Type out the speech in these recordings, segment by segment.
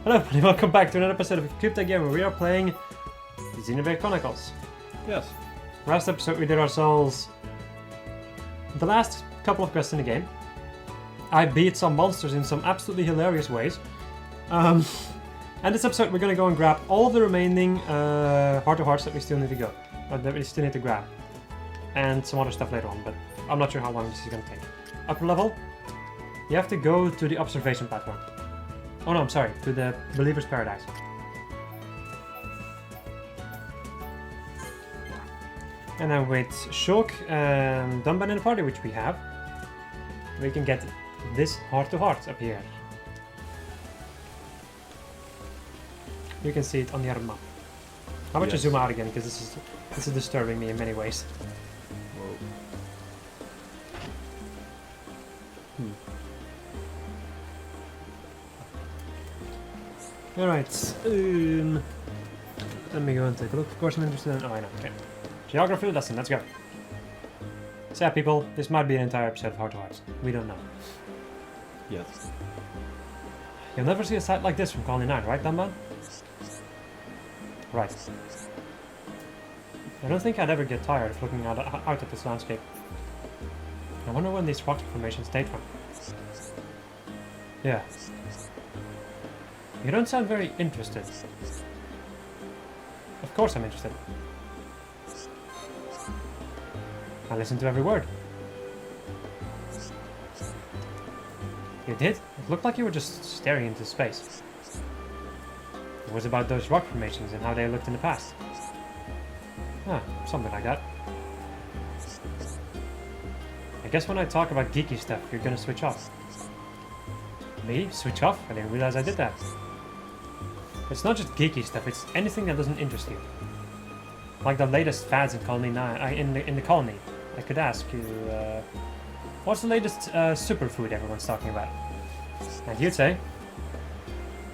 Hello everybody, welcome back to another episode of collectopaedia where we are playing Xenoblade Chronicles. Yes. Last episode we did ourselves the last couple of quests in the game. I beat some monsters in some absolutely hilarious ways. And this episode we're gonna go and grab all of the remaining Heart of Hearts that we still need to go. That we still need to grab. And some other stuff later on, but I'm not sure how long this is gonna take. Upper level, you have to go to the observation platform. Oh no, I'm sorry, to the Believer's Paradise. And then with Shulk and Dunban in the party, which we have, we can get this Heart to Heart up here. You can see it on the other map. How about you zoom out again, because this is disturbing me in many ways. Alright, let me go and take a look. Of course I'm interested in... Oh, I know, okay. Geography lesson, let's go. So yeah, people, this might be an entire episode of Heart to Hearts. We don't know. Yes. You'll never see a sight like this from Colony 9, right, Dunban? Right. I don't think I'd ever get tired of looking out at this landscape. I wonder when these rock formations date from. Yeah. You don't sound very interested. Of course I'm interested. I listened to every word. You did? It looked like you were just staring into space. It was about those rock formations and how they looked in the past. Ah, something like that. I guess when I talk about geeky stuff, you're gonna switch off. Me? Switch off? I didn't realize I did that. It's not just geeky stuff, it's anything that doesn't interest you. Like the latest fads in Colony 9, in the colony. I could ask you, what's the latest superfood everyone's talking about? And you'd say,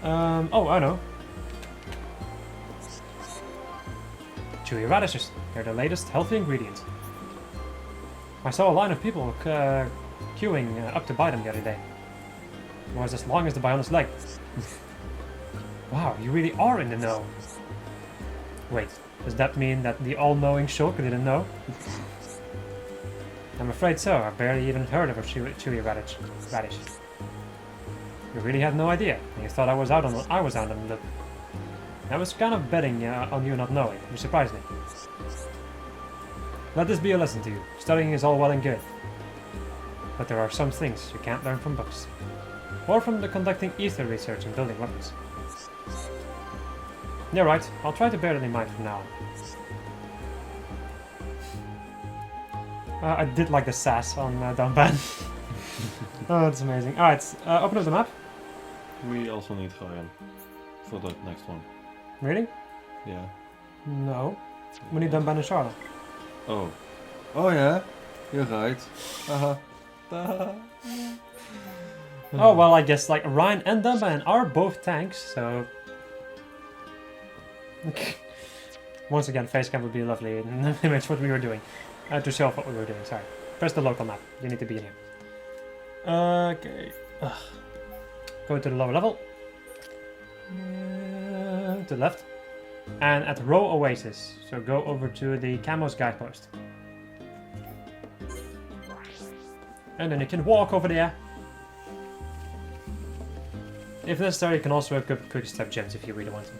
oh, I know. Chewy radishes. They're the latest healthy ingredient. I saw a line of people queuing up to buy them the other day. It was as long as the Bionis leg. Wow, you really are in the know. Wait, does that mean that the all-knowing Shulk didn't know? I'm afraid so. I've barely even heard of a chewy radish. You really had no idea. You thought I was out on the loop. I was kind of betting on you not knowing. You surprised me. Let this be a lesson to you. Studying is all well and good. But there are some things you can't learn from books. Or from the conducting ether research and building weapons. You're right. I'll try to bear that in mind from now on. I did like the sass on Dunban. Oh, that's amazing. Alright, open up the map. We also need Ryan for the next one. Really? Yeah. No. We need Dunban and Charlotte. Oh. Oh yeah. You're right. Haha. Oh, well, I guess like Ryan and Dunban are both tanks, so... Once again, facecam would be lovely image what we were doing. To show off what we were doing, sorry. Press the local map. You need to be in here. Okay. Ugh. Go to the lower level. To the left. And at Row Oasis. So go over to the Camo's guidepost. And then you can walk over there. If necessary, you can also equip quick step gems if you really want to.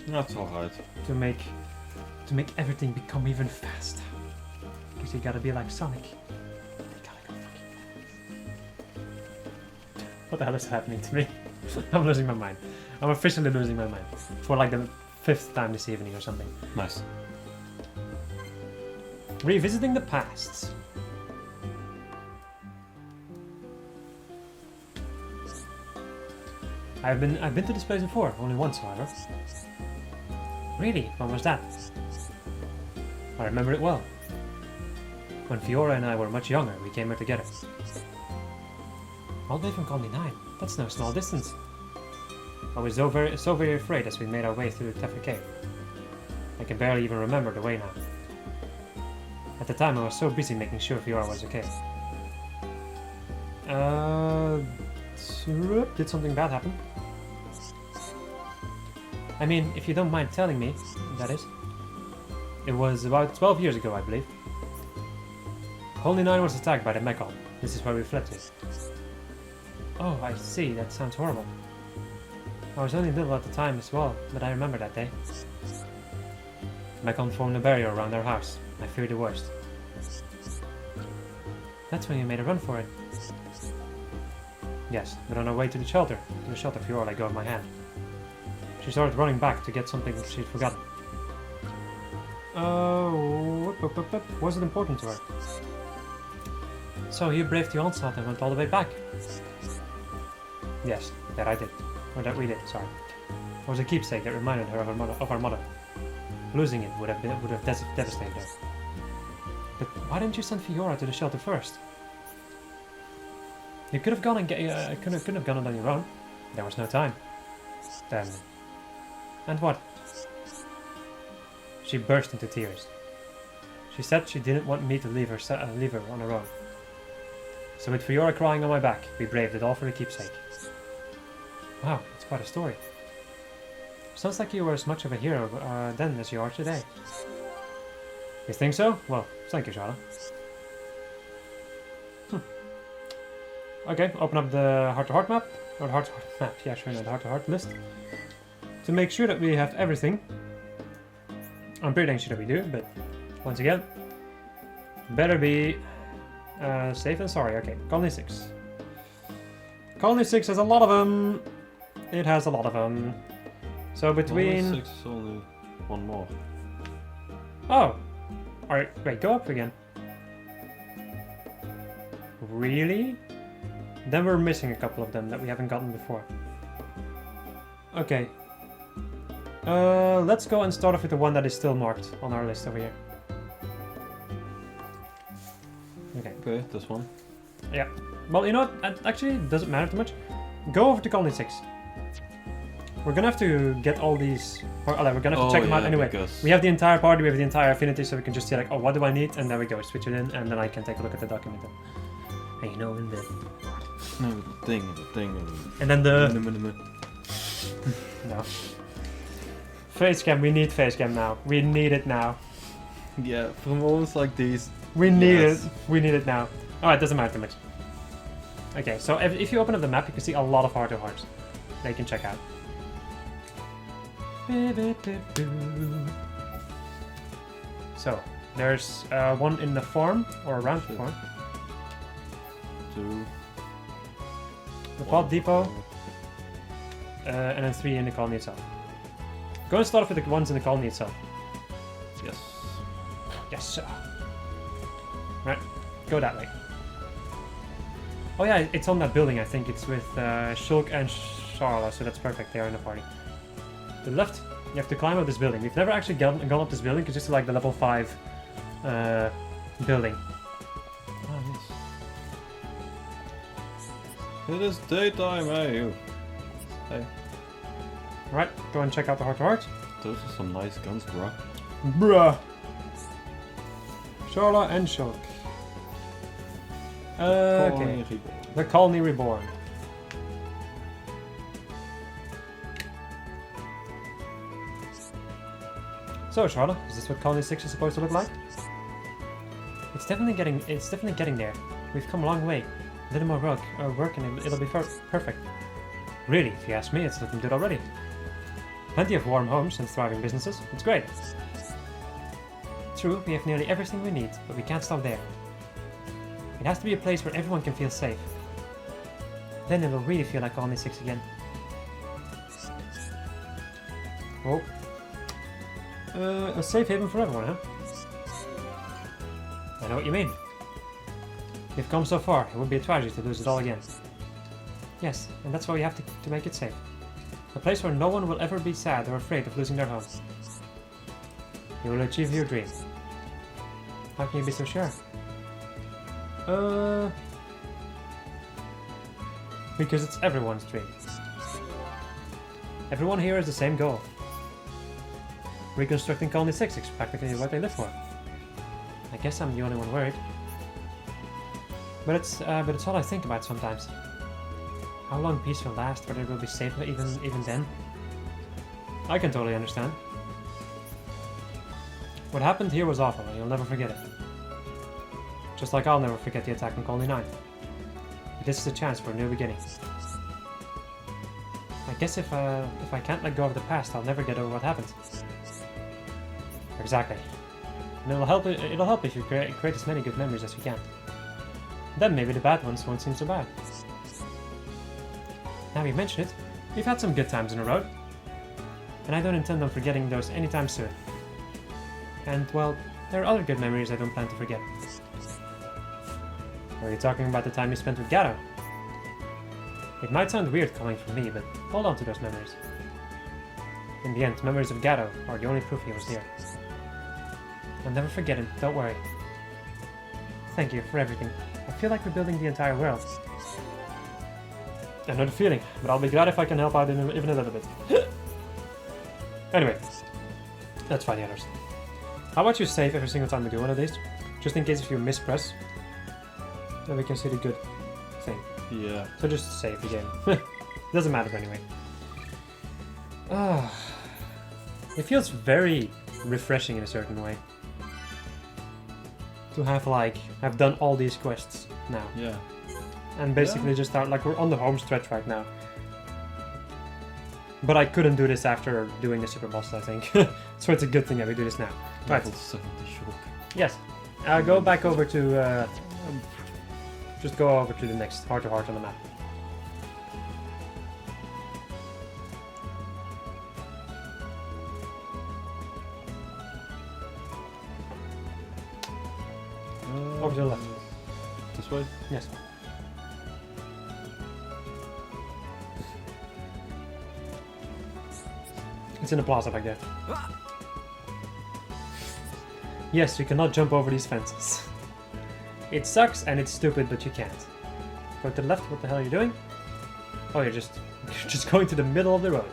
That's alright. To make everything become even faster. Because you gotta be like Sonic. You gotta go fucking... What the hell is happening to me? I'm losing my mind. I'm officially losing my mind. For like the 5th time this evening or something. Nice. Revisiting the past. I've been to this place before, only once however. Really? When was that? I remember it well. When Fiora and I were much younger, we came here together. All the way from Colony 9. That's no small distance. I was so very afraid as we made our way through the Tefra Cave. I can barely even remember the way now. At the time, I was so busy making sure Fiora was okay. Did something bad happen? I mean, if you don't mind telling me, that is. It was about 12 years ago, I believe. Colony 9 was attacked by the Mechon. This is where we fled to. Oh, I see. That sounds horrible. I was only little at the time as well, but I remember that day. Mechon formed a barrier around our house. I feared the worst. That's when you made a run for it. Yes, but on our way to the shelter Fiora let go of my hand. She started running back to get something she'd forgotten. Was it important to her? So you braved the onslaught and went all the way back? Yes, that I did. Or that we did, sorry. It was a keepsake that reminded her of our mother. Losing it would have devastated her. But why didn't you send Fiora to the shelter first? You could have gone and couldn't have gone on your own. There was no time. Then. And what? She burst into tears. She said she didn't want me to leave her on her own. So with Fiora crying on my back, we braved it all for the keepsake. Wow, it's quite a story. Sounds like you were as much of a hero then as you are today. You think so? Well, thank you, Charlotte. Okay, open up the heart-to-heart map. Or the heart-to-heart map, yeah, sure, no, the heart-to-heart list. To make sure that we have everything. I'm pretty dang sure that we do, but once again, better be safe than sorry. Okay, Colony 6. Colony 6 has a lot of them. It has a lot of them. So between... Colony 6 is only one more. Oh! Alright, wait, go up again. Really? Then we're missing a couple of them that we haven't gotten before. Okay. Let's go and start off with the one that is still marked on our list over here. Okay, this one. Yeah. Well, you know what? Actually, it doesn't matter too much. Go over to Colony 6. We're gonna have to get all these... we're gonna have to check them out anyway. We have the entire party, we have the entire affinity, so we can just say like, oh, what do I need? And there we go, switch it in, and then I can take a look at the document. And you know, in the... No, the thing. And then the... No. Facecam, we need facecam now. We need it now. Yeah, from moments like these. We need it. We need it now. Alright, doesn't matter too much. Okay, so if you open up the map, you can see a lot of heart-to-hearts that you can check out. So, there's one in the farm, or around the farm. 2. The pod depot. And then 3 in the colony itself. Go and start off with the ones in the colony itself. Yes. Yes, sir. Right, go that way. Oh yeah, it's on that building, I think. It's with Shulk and Charla, so that's perfect. They are in the party. To the left, you have to climb up this building. We've never actually gone up this building, because it's like the level 5 building. Oh, yes. It is daytime, hey you. Hey. Right, go and check out the heart-to-heart. Those are some nice guns, bro. Bruh. Charla and Shulk. Okay. The Colony Reborn. So, Charla, is this what Colony 6 is supposed to look like? It's definitely getting there. We've come a long way. A little more work and it'll be perfect. Really, if you ask me, it's looking good already. Plenty of warm homes and thriving businesses. It's great. True, we have nearly everything we need, but we can't stop there. It has to be a place where everyone can feel safe. Then it will really feel like Colony 6 again. Oh. A safe haven for everyone, huh? I know what you mean. We've come so far, it would be a tragedy to lose it all again. Yes, and that's why we have to make it safe. A place where no one will ever be sad or afraid of losing their home. You will achieve your dream. How can you be so sure? Because it's everyone's dream. Everyone here has the same goal. Reconstructing Colony 6 is practically what they live for. I guess I'm the only one worried. But it's all I think about sometimes. How long peace will last, whether it will be safe even then. I can totally understand. What happened here was awful, and you'll never forget it. Just like I'll never forget the attack on Colony 9. But this is a chance for a new beginning. I guess if I can't let go of the past, I'll never get over what happened. Exactly. And it'll help if you create as many good memories as you can. Then maybe the bad ones won't seem so bad. Now you mention it, we've had some good times in a row. And I don't intend on forgetting those anytime soon. And, well, there are other good memories I don't plan to forget. Are you talking about the time you spent with Gato? It might sound weird coming from me, but hold on to those memories. In the end, memories of Gato are the only proof he was here. I'll never forget him, don't worry. Thank you for everything. I feel like we're building the entire world. I know the feeling, but I'll be glad if I can help out even a little bit. Anyway, let's find the others. How about you save every single time we do one of these? Just in case if you mispress, then we can see the good thing. Yeah. So just save the game. Doesn't matter anyway. It feels very refreshing in a certain way. To have done all these quests now. Yeah. And basically just start, like, we're on the home stretch right now. But I couldn't do this after doing the super boss, I think. So it's a good thing that we do this now. Right. Level 70 shock. Yes. Go back over to... just go over to the next heart-to-heart on the map. Over to the left. This way? Yes. It's in the plaza back there. Yes, you cannot jump over these fences. It sucks and it's stupid, but you can't. Go to the left, what the hell are you doing? Oh, you're just going to the middle of the road.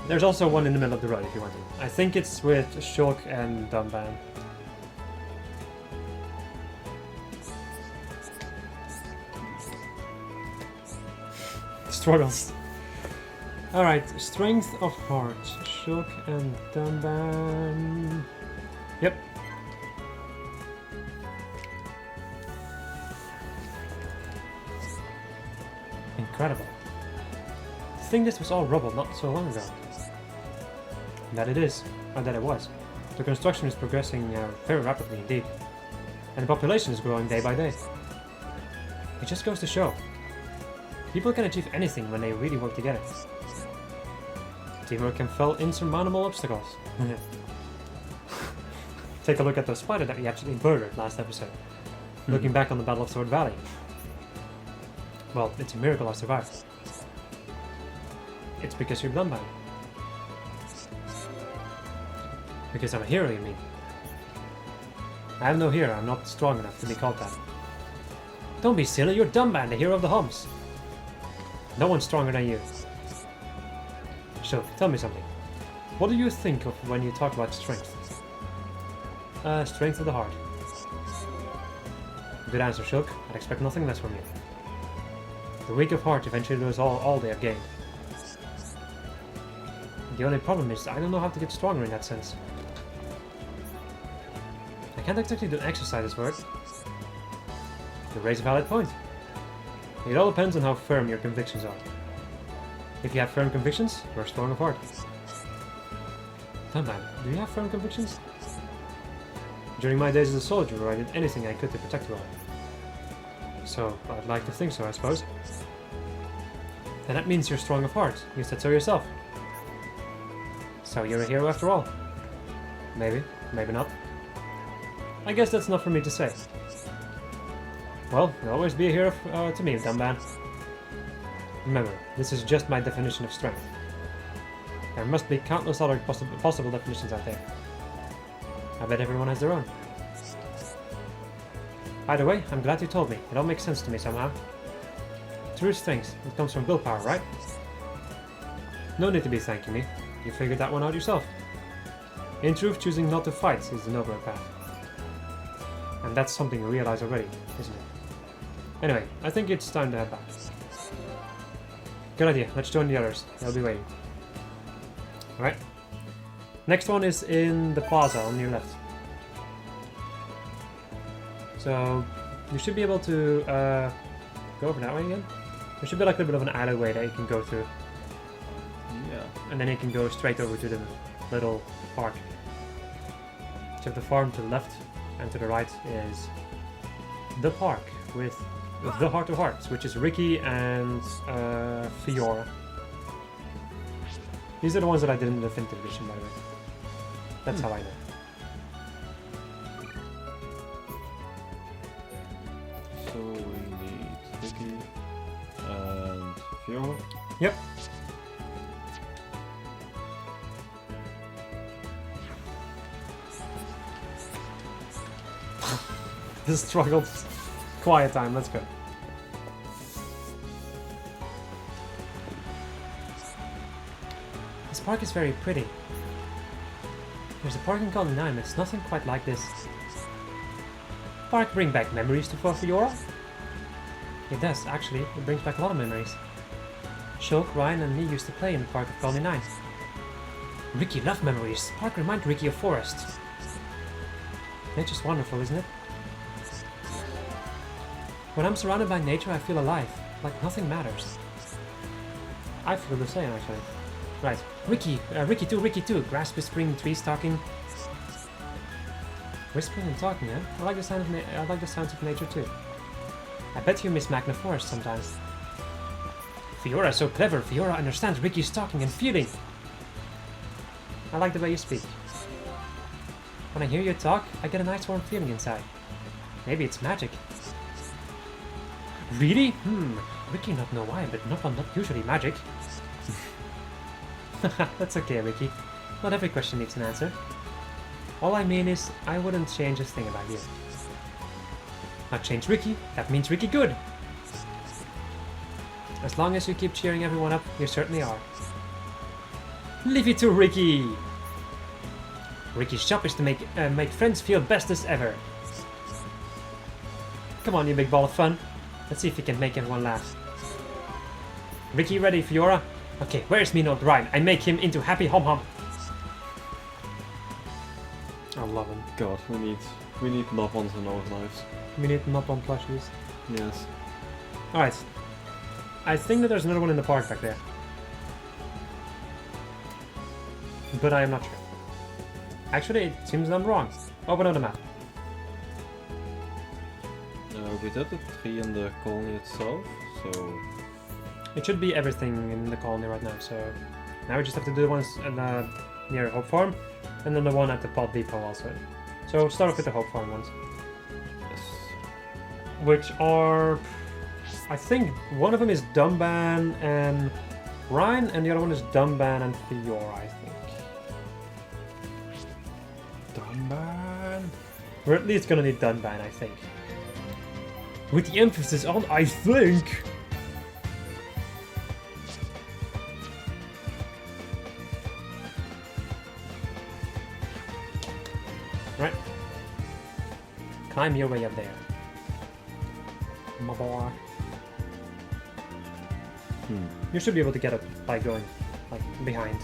There's also one in the middle of the road if you want to. I think it's with Shulk and Dunban. Struggles. Alright, Strength of Heart. Shulk and Dunban. Yep. Incredible. To think this was all rubble not so long ago. That it is, or that it was. The construction is progressing very rapidly indeed. And the population is growing day by day. It just goes to show. People can achieve anything when they really work together. Teamwork can fell insurmountable obstacles. Take a look at the spider that we actually murdered last episode. Looking back on the Battle of Sword Valley. Well, it's a miracle I survived. It's because you're Dunban. Because I'm a hero, you mean? I am no hero, I'm not strong enough to be called that. Don't be silly, you're Dunban, the hero of the Homs. No one's stronger than you. So, tell me something. What do you think of when you talk about strength? Strength of the heart. Good answer, Shulk. I'd expect nothing less from you. The weak of heart eventually lose all they have gained. The only problem is I don't know how to get stronger in that sense. I can't exactly do exercises for it. You raise a valid point. It all depends on how firm your convictions are. If you have firm convictions, you're strong of heart. Dunban, do you have firm convictions? During my days as a soldier, I did anything I could to protect the world. So, I'd like to think so, I suppose. Then that means you're strong of heart. You said so yourself. So you're a hero after all. Maybe, maybe not. I guess that's not for me to say. Well, you'll always be a hero to me, Dunban. Remember, this is just my definition of strength. There must be countless other possible definitions out there. I bet everyone has their own. Either way, I'm glad you told me. It all makes sense to me somehow. True strength, it comes from willpower, right? No need to be thanking me. You figured that one out yourself. In truth, choosing not to fight is the nobler path. And that's something you realize already, isn't it? Anyway, I think it's time to head back. Good idea, let's join the others. They'll be waiting. Alright. Next one is in the plaza on your left. So you should be able to go over that way again. There should be like a bit of an alleyway that you can go through. Yeah. And then you can go straight over to the little park. So the farm to the left and to the right is the park with the Heart of Hearts, which is Ricky and Fiora. These are the ones that I did in the Definitive Edition, by the way. That's how I know. So we need Vicky and Fiona. Yep. This struggled. Quiet time, let's go. This park is very pretty. There's a park in Colony 9 that's nothing quite like this. Park bring back memories to Fiora? It does, actually. It brings back a lot of memories. Shulk, Ryan and me used to play in the park of Colony 9. Ricky loved memories. Park reminds Ricky of forests. Nature's wonderful, isn't it? When I'm surrounded by nature, I feel alive, like nothing matters. I feel the same, actually. Right, Ricky too, grass whispering, trees talking. Whispering and talking, eh? I like the sounds of nature too. I bet you miss Magna Forest sometimes. Fiora's so clever, Fiora understands Ricky's talking and feeling. I like the way you speak. When I hear you talk, I get a nice warm feeling inside. Maybe it's magic. Really? Ricky not know why, but not usually magic. That's okay, Ricky. Not every question needs an answer. All I mean is, I wouldn't change a thing about you. Not change Ricky, that means Ricky good. As long as you keep cheering everyone up, you certainly are. Leave it to Ricky! Ricky's job is to make friends feel best as ever. Come on, you big ball of fun. Let's see if you can make everyone laugh. Ricky, ready, Fiora? Okay, where's mean old Ryan? I make him into happy hom hom. I love him. God, we need Nop-ons in our lives. We need Nop-on plushies. Yes. Alright. I think that there's another one in the park back there. But I am not sure. Actually, it seems I'm wrong. Open up the map. We did the tree in the colony itself, so... It should be everything in the colony right now, so... Now we just have to do the ones near Hope Farm, and then the one at the Pod Depot also. So start off with the Hope Farm ones. Yes. Which are... I think one of them is Dumban and Ryan, and the other one is Dumban and Fiora, I think. Dumban! We're at least gonna need Dunban, I think. With the emphasis on I think! Right. Climb your way up there. My boy. You should be able to get up by going, like, behind.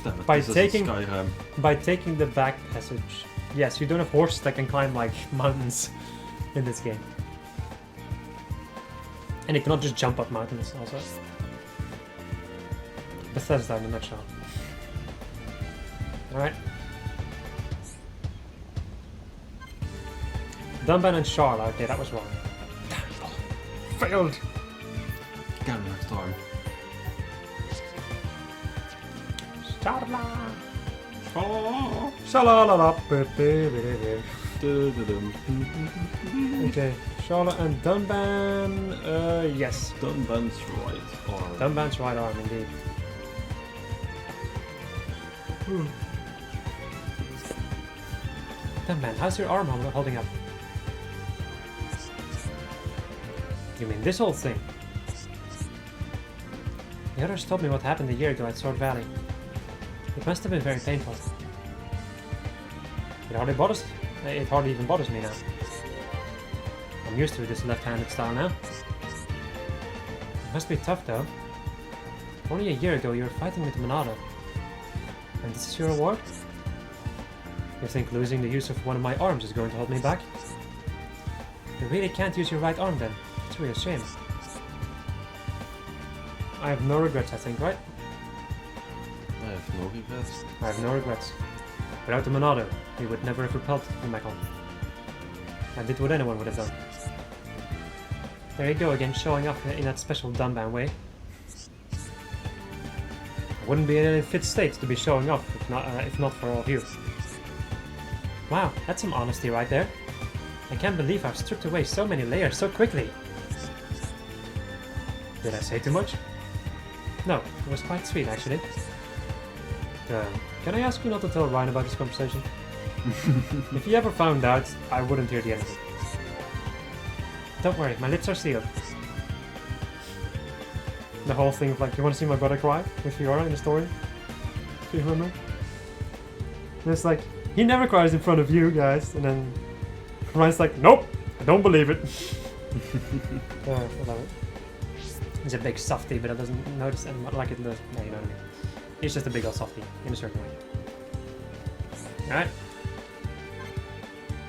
Damn it, By this taking- is Skyrim. By taking the back passage. Yes, you don't have horses that can climb, like, mountains in this game. And you cannot just jump up mountains, also. Bethesda in a nutshell. Alright. Dunban and Charla. Okay, that was wrong. Failed! Get him next time. Charla! Oh. Shalalala. Okay, Charlotte and Dunban. Yes. Dunban's right arm. Dunban's right arm, indeed. Dunban, how's your arm holding up? You mean this whole thing? The others told me what happened a year ago at Sword Valley. It must have been very painful. It hardly even bothers me now. I'm used to this left-handed style now. It must be tough though. Only a year ago you were fighting with Monado. And this is your reward? You think losing the use of one of my arms is going to hold me back? You really can't use your right arm then. It's really a shame. I have no regrets, I think, right? I have no regrets. I have no regrets. Without the Monado, we would never have repelled the Mechon. I did what anyone would have done. There you go again, showing off in that special Dunban way. I wouldn't be in a fit state to be showing off if not for all of you. Wow, that's some honesty right there. I can't believe I've stripped away so many layers so quickly. Did I say too much? No, it was quite sweet actually. Can I ask you not to tell Ryan about this conversation? If he ever found out, I wouldn't hear the end of it. Don't worry, my lips are sealed. The whole thing of like, you want to see my brother cry with Fiora in the story? Do you remember? And it's like, he never cries in front of you guys, and then Ryan's like, nope, I don't believe it. I love it. He's a big softy, but it doesn't notice and like it. No, you know what I mean. He's just a big old softy in a certain way. Alright.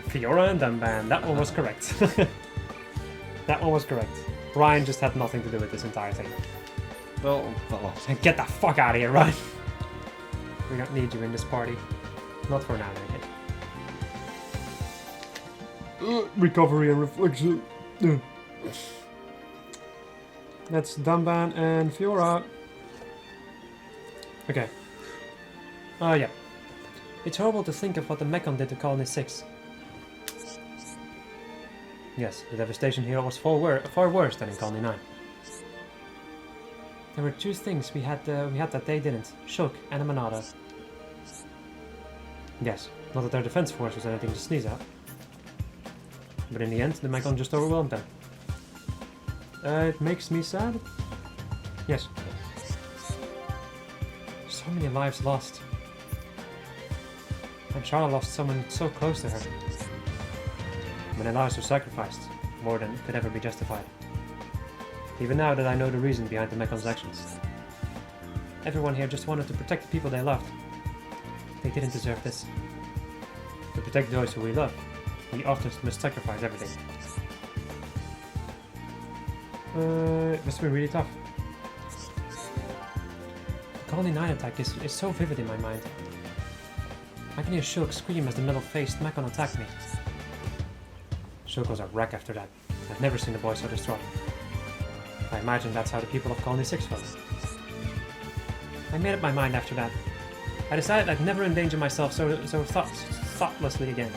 Fiora and Dunban, that one was correct. That one was correct. Ryan just had nothing to do with this entire thing. Well, Get the fuck out of here, Ryan! We don't need you in this party. Not for now, anyway. Recovery and reflection. That's Dunban and Fiora. Okay. Yeah. It's horrible to think of what the Mechon did to Colony 6. Yes, the devastation here was far worse than in Colony 9. There were two things we had that they didn't. Shulk and a Monado. Yes, not that their defense force was anything to sneeze at. But in the end, the Mechon just overwhelmed them. It makes me sad? Yes. So many lives lost. And Charlotte lost someone so close to her. Many lives were sacrificed, more than could ever be justified. Even now that I know the reason behind the Mechon's actions. Everyone here just wanted to protect the people they loved. They didn't deserve this. To protect those who we love, we often must sacrifice everything. It must have been really tough. The Colony 9 attack is so vivid in my mind. I can hear Shulk scream as the metal-faced Mechon attacked me. Shulk was a wreck after that. I've never seen a boy so distraught. I imagine that's how the people of Colony 6 felt. I made up my mind after that. I decided I'd never endanger myself so thoughtlessly again.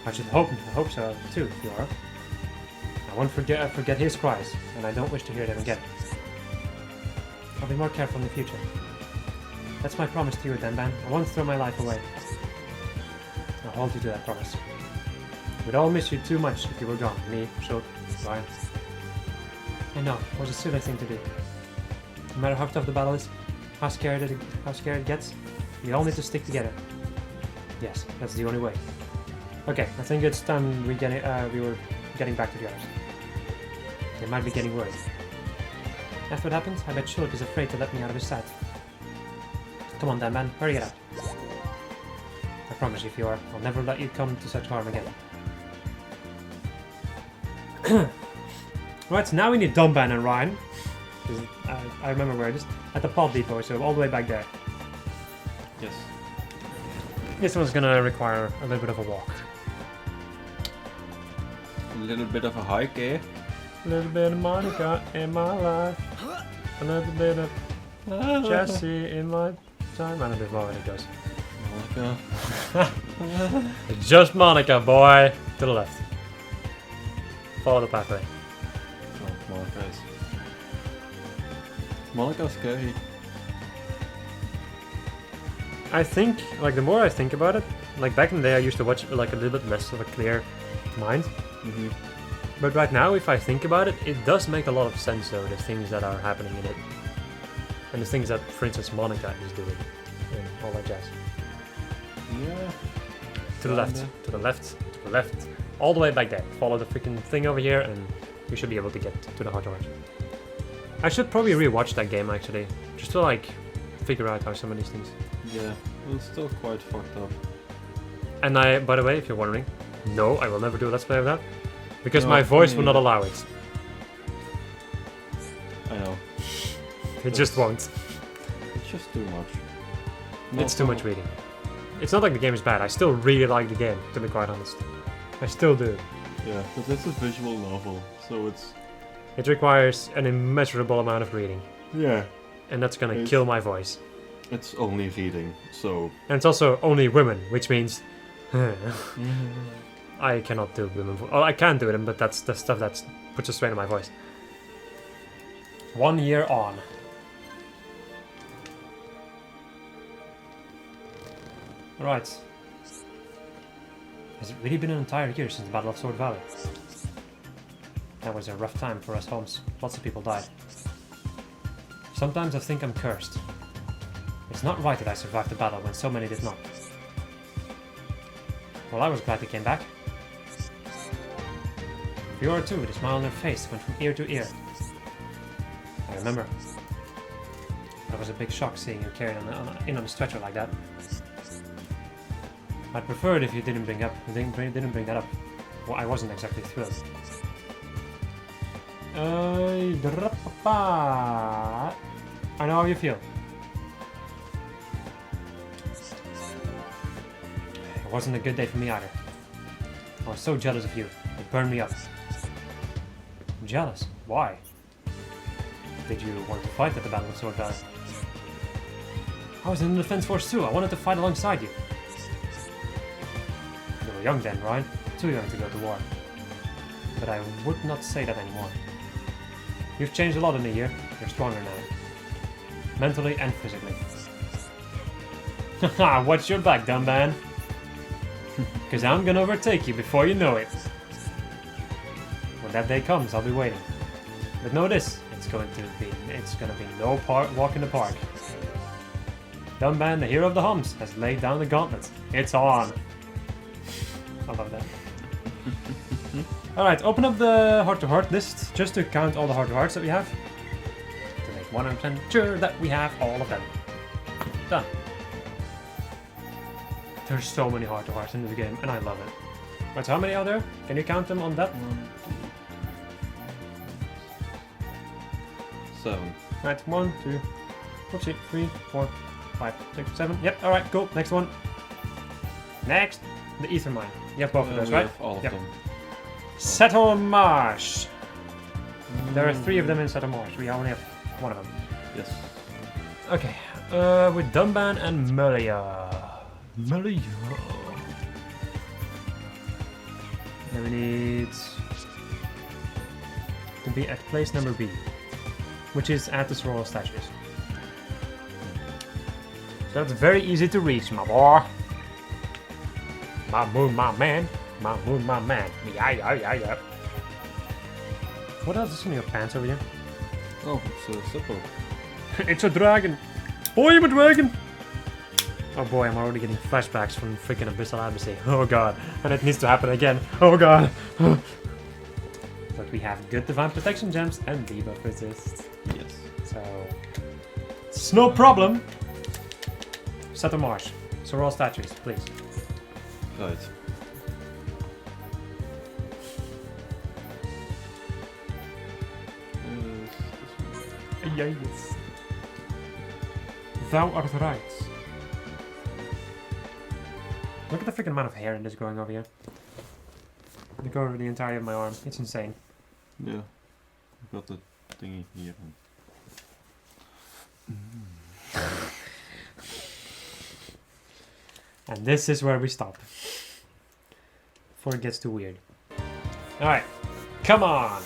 I should hope so too, Fiora. I won't forget his cries, and I don't wish to hear them again. I'll be more careful in the future. That's my promise to you, Dunban. I won't throw my life away. I'll hold you to that promise. We'd all miss you too much if you were gone. Me, Shulk, Ryan. I know, it was a silly thing to do. No matter how tough the battle is, how scared it gets, we all need to stick together. Yes, that's the only way. Okay, I think it's time we were getting back to the others. They might be getting worried. After what happened, I bet Shulk is afraid to let me out of his sight. Come on, Dunban, hurry it out. I promise you, Fiora, I'll never let you come to such harm again. Right, now we need Dunban and Ryan. I remember where it is. At the pod depot, so all the way back there. yes. This one's gonna require a little bit of a walk. A little bit of a hike, eh? A little bit of Monica in my life. A little bit of Jesse in my time. I don't know what it goes. Monica. Just Monica, boy! To the left. Follow the pathway. Oh, Monica is... Monica's scary. I think, like, the more I think about it, like, back in the day I used to watch like a little bit less of a clear mind. Mm-hmm. But right now, if I think about it, it does make a lot of sense, though, the things that are happening in it. And the things that, for instance, Monica is doing. And all that jazz. Yeah. To the left, to the left, to the left. All the way back there. Follow the freaking thing over here, and we should be able to get to the heart of it. I should probably rewatch that game actually, just to like figure out how some of these things. Yeah, it's still quite fucked up. And by the way, if you're wondering, no, I will never do a let's play of that, because No, my voice will me not neither. allow it. I know. It just won't. It's just too much. It's too much reading. It's not like the game is bad. I still really like the game, to be quite honest. I still do. Yeah, but it's a visual novel, so it's... It requires an immeasurable amount of reading, Yeah. and that's gonna It's- kill my voice. It's only reading, so... And it's also only women, which means I cannot do women. Oh, I can do them, but that's the stuff that puts a strain on my voice. 1 year on. Right. Has it really been an entire year since the Battle of Sword Valley? That was a rough time for us Holmes. Lots of people died. Sometimes I think I'm cursed. It's not right that I survived the battle when so many did not. Well, I was glad they came back. Fiora too, the smile on her face went from ear to ear. I remember. It was a big shock seeing you carried in on a stretcher like that. I'd prefer it if you didn't bring that up. Well, I wasn't exactly thrilled. I know how you feel. It wasn't a good day for me either. I was so jealous of you. It burned me up. Jealous? Why? Did you want to fight at the Battle of Sword Valley? I was in the defense force too. I wanted to fight alongside you. You were young then, right? Too young to go to war. But I would not say that anymore. You've changed a lot in a year. You're stronger now. Mentally and physically. Haha, watch your back, dumb man. Because I'm gonna overtake you before you know it. When that day comes, I'll be waiting. But know this, it's gonna be no walk in the park. Dumb man, the hero of the Hums, has laid down the gauntlet. It's on. I love that. Alright, open up the heart-to-heart list, just to count all the heart-to-hearts that we have. To make 100% sure that we have all of them. Done. There's so many heart-to-hearts in this game, and I love it. Right, so how many are there? Can you count them on that? 7. Right, 1, 2, whoopsie, 3, 4, 5, 6, 7. Yep, alright, cool. Next one. Next, the Ether Mine. You have both of those, We right? have all of Yep. them. Seto Marsh. There are 3 of them in Seto Marsh. We only have 1 of them. Yes. Okay, with Dumban and Melia. Melia. Then we need to be at place number B, which is at the Sorrow statues. So that's very easy to reach, my boy. My moon, my man. My moon, my man. Yeah. What else is in your pants over here? Oh, it's a Zippo. It's a dragon. Oh, I'm a dragon. Oh boy, I'm already getting flashbacks from freaking Abyssal Embassy. Oh god, and it needs to happen again. Oh god. But we have good divine protection gems and debuff resist. Yes. So it's no problem. Set a marsh. So we're all statues, please. Right. Yes. Thou art right. Look at the freaking amount of hair that is growing over here. They go over the entirety of my arm. It's insane. Yeah. I've got the thingy here. And this is where we stop. Before it gets too weird. Alright. Come on!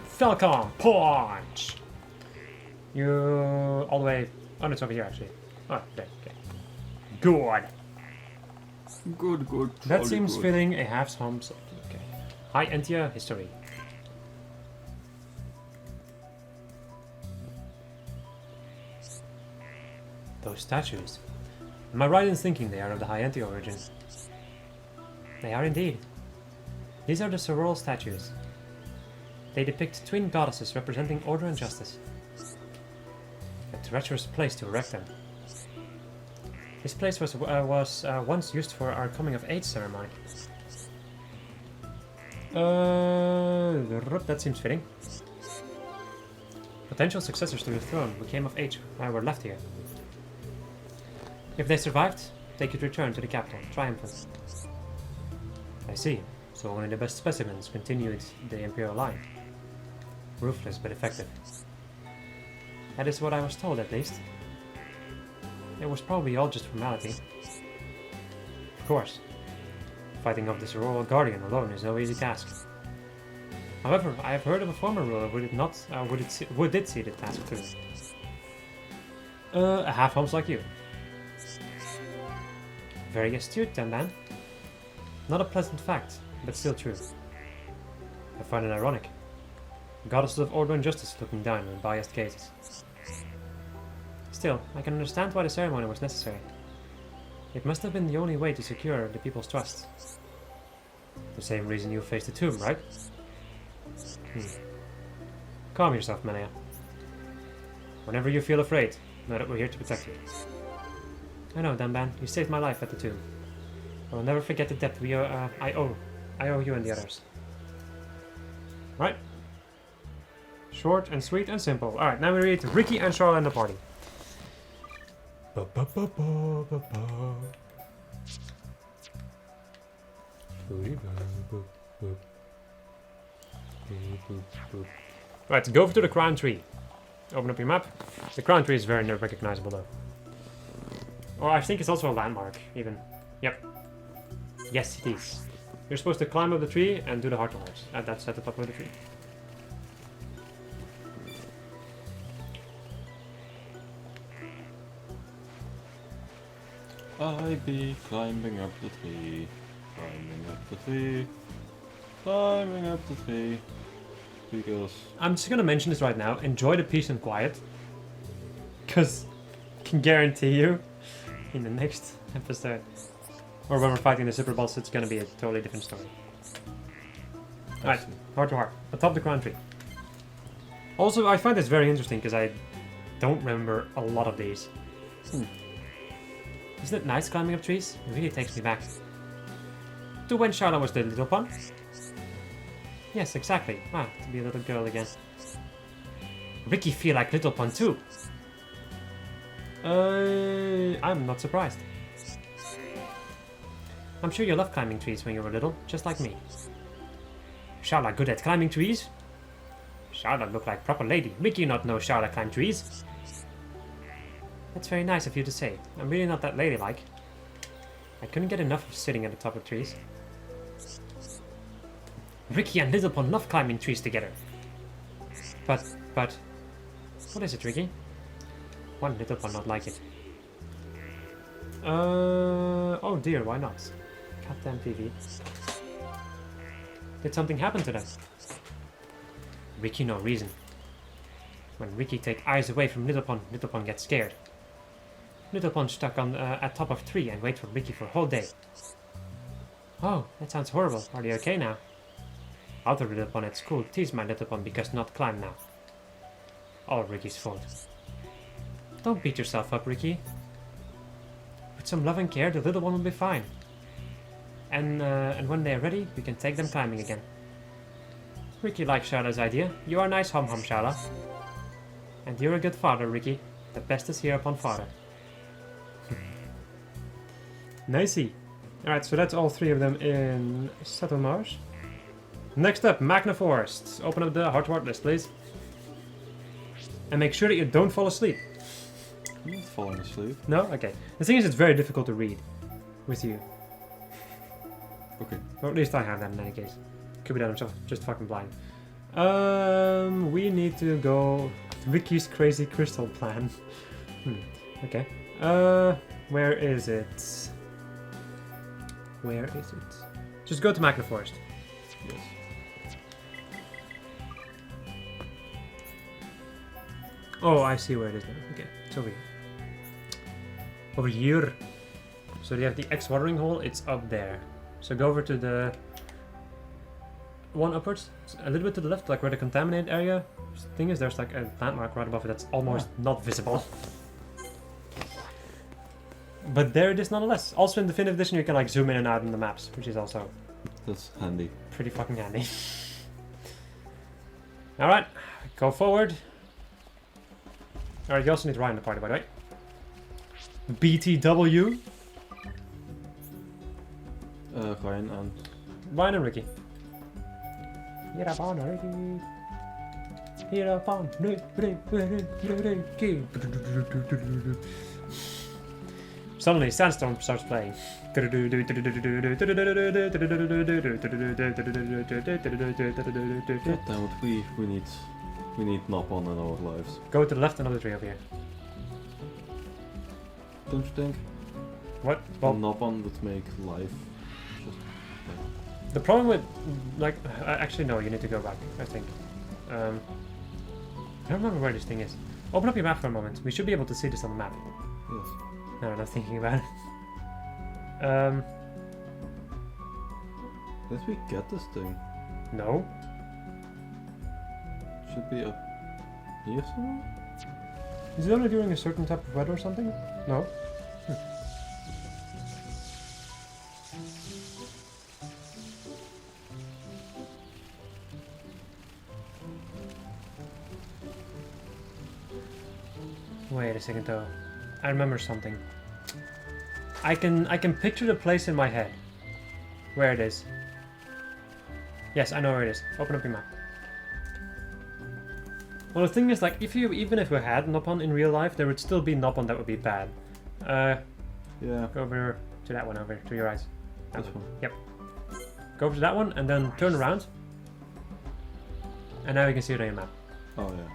Falcon Punch! You... all the way... oh, no, it's over here actually. Oh, there, okay. Good! Good. That Jolly seems good. fitting a half hums. Okay. Hi, Entia history. Those statues. Am I right in thinking they are of the High Entia origin? They are indeed. These are the Sorol statues. They depict twin goddesses representing order and justice. treacherous place to erect them. This place was once used for our coming of age ceremony. That seems fitting. Potential successors to the throne who came of age were left here. If they survived, they could return to the capital, triumphant. I see. So only the best specimens continued the Imperial line. Ruthless but effective. That is what I was told, at least. It was probably all just formality. Of course. Fighting off this royal guardian alone is no easy task. However, I have heard of a former ruler who did see the task through. A half-homes like you. Very astute, then, man. Not a pleasant fact, but still true. I find it ironic. Goddesses of order and justice looking down on biased cases. Still, I can understand why the ceremony was necessary. It must have been the only way to secure the people's trust. The same reason you faced the tomb, right? Calm yourself, Manea. Whenever you feel afraid, know that we're here to protect you. I know, Danban, you saved my life at the tomb. I will never forget the debt I owe you and the others. Right. Short and sweet and simple. Alright, now we read Ricky and Charlotte and the party. Right, go over to the crown tree. Open up your map. The crown tree is very recognizable though. Or I think it's also a landmark, even. Yep. Yes, it is. You're supposed to climb up the tree and do the heart to heart. That's at the top of the tree. I be climbing up the tree, climbing up the tree, climbing up the tree, because... I'm just gonna mention this right now. Enjoy the peace and quiet. Because I can guarantee you, in the next episode, or when we're fighting the super boss, it's gonna be a totally different story. Alright, heart to heart, atop the crown tree. Also, I find this very interesting because I don't remember a lot of these. Isn't it nice climbing up trees? It really takes me back. To when Charlotte was the little pun? Yes, exactly. Ah, to be a little girl again. Ricky feel like little pun too. I'm not surprised. I'm sure you loved climbing trees when you were little, just like me. Charlotte good at climbing trees? Charlotte look like proper lady. Ricky not know Charlotte climb trees. That's very nice of you to say. I'm really not that ladylike. I couldn't get enough of sitting at the top of trees. Ricky and Littlepon love climbing trees together. But... What is it, Ricky? One Littlepon not like it. Oh dear, why not? Goddamn TV. Did something happen to them? Ricky no reason. When Ricky take eyes away from Littlepon, Littlepon gets scared. Littlepon stuck on at top of tree and wait for Ricky for a whole day. Oh, that sounds horrible. Are they okay now? Other Littlepon at school tease my Littlepon because not climb now. All Ricky's fault. Don't beat yourself up, Ricky. With some love and care, the little one will be fine. And when they are ready, we can take them climbing again. Ricky likes Sharla's idea. You are a nice hum-hum, Sharla. And you're a good father, Ricky. The best is here upon father. Nicey. Alright, so that's all three of them in Settle Mars. Next up, Magna Forest. Open up the heart-to-heart list, please. And make sure that you don't fall asleep. I'm not falling asleep. No? Okay. The thing is, it's very difficult to read with you. Okay. Or at least I have that in any case. Could be that I'm just fucking blind. We need to go... Ricky's crazy crystal plan. Okay. Where is it? Where is it? Just go to Magna Forest. Yes. Oh, I see where it is now. Okay, it's over here. Over here. So you have the X watering hole, it's up there. So go over to the... one upwards, a little bit to the left, like where the contaminated area thing is. There's like a landmark right above it that's almost not visible. But there it is nonetheless. Also in Definitive Edition you can like zoom in and out in the maps, which is also That's handy. pretty fucking handy. Alright, go forward. Alright, you also need Ryan in the party, by the way. BTW. Ryan and... Ryan and Ricky. Hereupon Ricky. Hereupon Ricky. Suddenly, Sandstorm starts playing. God damn it, we need Napon in our lives. Go to the left, another tree over here. Don't you think? What? Well, Napon would make life just... the problem with, like, actually no, you need to go back, I think. I don't remember where this thing is. Open up your map for a moment. We should be able to see this on the map. Yes. No, I'm not thinking about it. Did we get this thing? No. Should be up here somewhere? Is it only during a certain type of weather or something? No. Wait a second though. I remember something. I can picture the place in my head. Where it is. Yes, I know where it is. Open up your map. Well, the thing is, like, even if we had Nopon in real life, there would still be Nopon that would be bad. Yeah. Go over to that one over to your right. That This one. one. Yep. Go over to that one and then turn around. And now you can see it on your map. Oh yeah.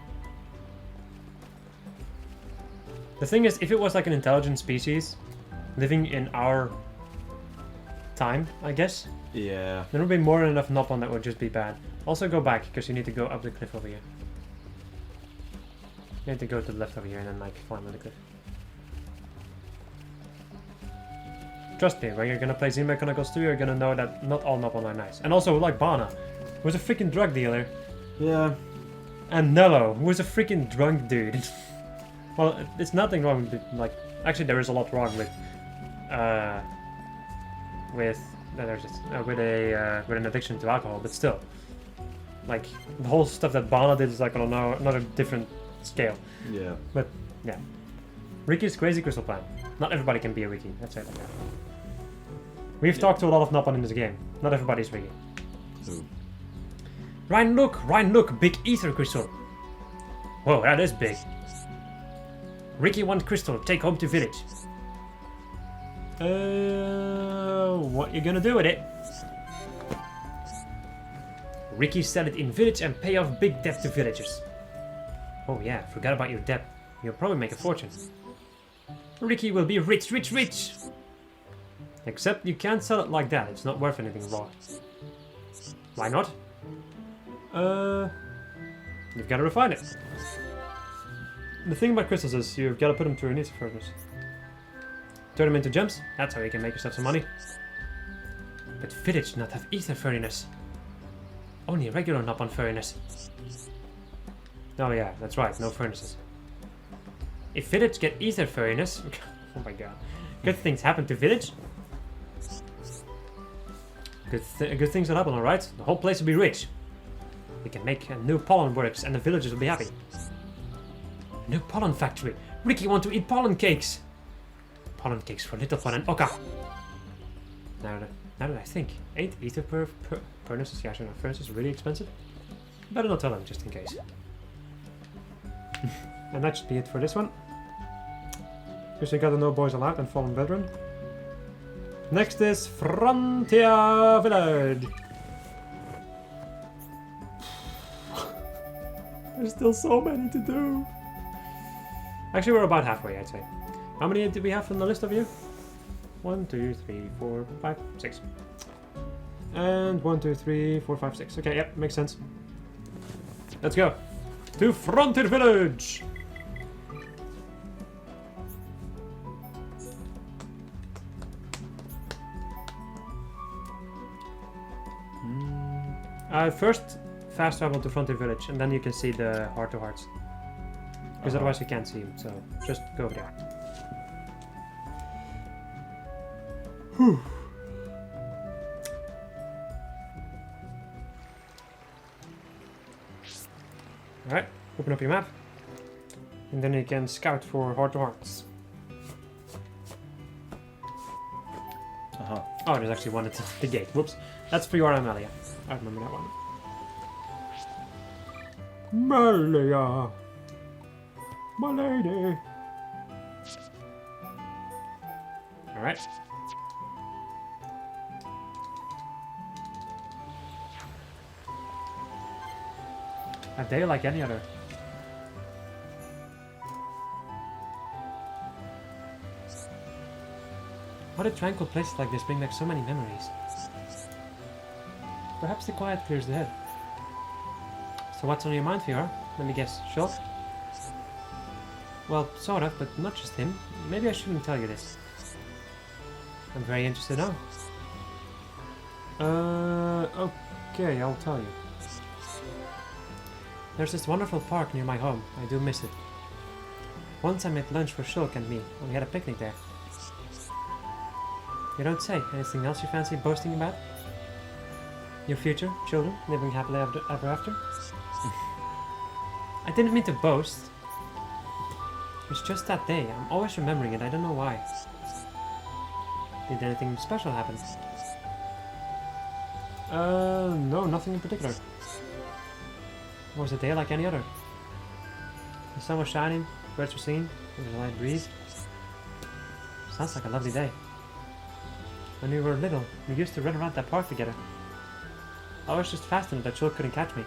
The thing is, if it was like an intelligent species living in our time, I guess, Yeah. there would be more than enough Nopon that would just be bad. Also go back, because you need to go up the cliff over here. You need to go to the left over here and then like climb on the cliff. Trust me, when you're gonna play Xenoblade Chronicles 2, you're gonna know that not all Nopon are nice. And also, like Bana, who was a freaking drug dealer. Yeah. And Nello, who was a freaking drunk dude. Well, it's nothing wrong with, like, actually there is a lot wrong with an addiction to alcohol, but still, like, the whole stuff that Bana did is like on another different scale. Yeah. But yeah, Ricky's crazy crystal plan. Not everybody can be a Ricky. That's it. Okay. We've talked to a lot of Nopon in this game. Not everybody's Ricky. Ooh. Ryan, look, big ether crystal. Whoa, that is big. Ricky wants crystal, take home to village. What you gonna do with it? Ricky sell it in village and pay off big debt to villagers. Oh yeah, forgot about your debt. You'll probably make a fortune. Ricky will be rich. Except you can't sell it like that, it's not worth anything raw. Why not? You've got to refine it. The thing about crystals is you've got to put them through an ether furnace. Turn them into gems, that's how you can make yourself some money. But village not have ether furnace. Only regular Nopon furnace. Oh yeah, that's right, no furnaces. If village get ether furnace... oh my god. Good things happen to village. Good things will happen, alright? The whole place will be rich. We can make a new pollen works and the villagers will be happy. A new pollen factory. Ricky want to eat pollen cakes. Pollen cakes for Little Fun and Oka. Now that I think, ain't ether furnaces, yeah, sure, no, furnaces really expensive? Better not tell them, just in case. And that should be it for this one. Because we got the No Boys Allowed and Fallen Veteran. Next is Frontier Village. There's still so many to do. Actually, we're about halfway, I'd say. How many do we have on the list of you? 1, 2, 3, 4, 5, 6. And 1, 2, 3, 4, 5, 6. Okay, yep, makes sense. Let's go. To Frontier Village! First, fast travel to Frontier Village, and then you can see the Heart to Hearts. Because otherwise you can't see him, so just go over there. Whew. Alright, open up your map. And then you can scout for Heart to Hearts. Oh, there's actually one at the gate. Whoops. That's for your Amelia. I remember that one. Amelia! My lady! Alright. A day like any other. Why do tranquil places like this bring back so many memories? Perhaps the quiet clears the head. So what's on your mind, Fiora? Let me guess. Shulk? Well, sort of, but not just him. Maybe I shouldn't tell you this. I'm very interested now. Okay, I'll tell you. There's this wonderful park near my home. I do miss it. Once I made lunch for Shulk and me, and we had a picnic there. You don't say. Anything else you fancy boasting about? Your future, children, living happily ever after? I didn't mean to boast. It's just that day. I'm always remembering it. I don't know why. Did anything special happen? No, nothing in particular. It was a day like any other. The sun was shining, birds were singing, there was a light breeze. Sounds like a lovely day. When we were little, we used to run around that park together. I was just fast enough that Shulk couldn't catch me.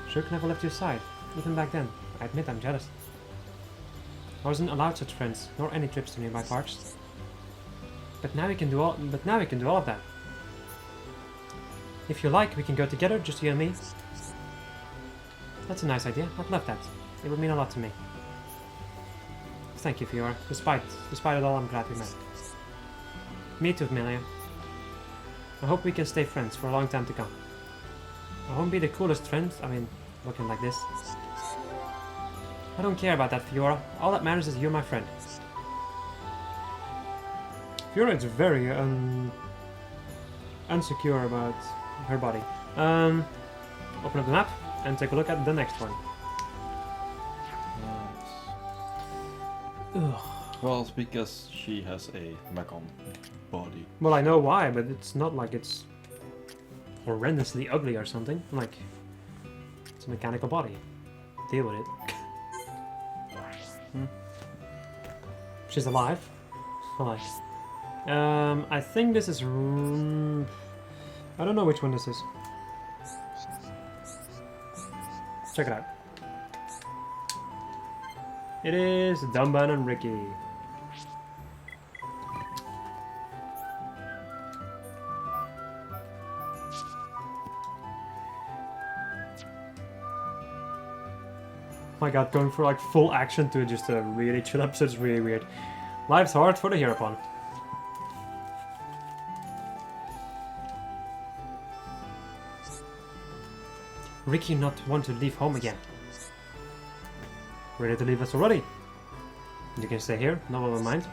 Shulk never left your side, even back then. I admit I'm jealous. I wasn't allowed such friends, nor any trips to nearby parks. But now we can do all of that. If you like, we can go together, just you and me. That's a nice idea. I'd love that. It would mean a lot to me. Thank you, Fiora. Despite it all, I'm glad we met. Me too, Amelia. I hope we can stay friends for a long time to come. I won't be the coolest friend, I mean, looking like this. I don't care about that, Fiora. All that matters is you're my friend. Fiora is very unsecure about her body. Open up the map and take a look at the next one. Ugh. Well, it's because she has a mechon body. Well, I know why, but it's not like it's horrendously ugly or something. Like, it's a mechanical body. Deal with it. She's alive. Alive. I think this is... I don't know which one this is. Check it out. It is Dunban and Ricky. My god, going for like full action to just a really chill episode is really weird. Life's hard for the Hereupon. Ricky not want to leave home again. Ready to leave us already? You can stay here, no one will mind.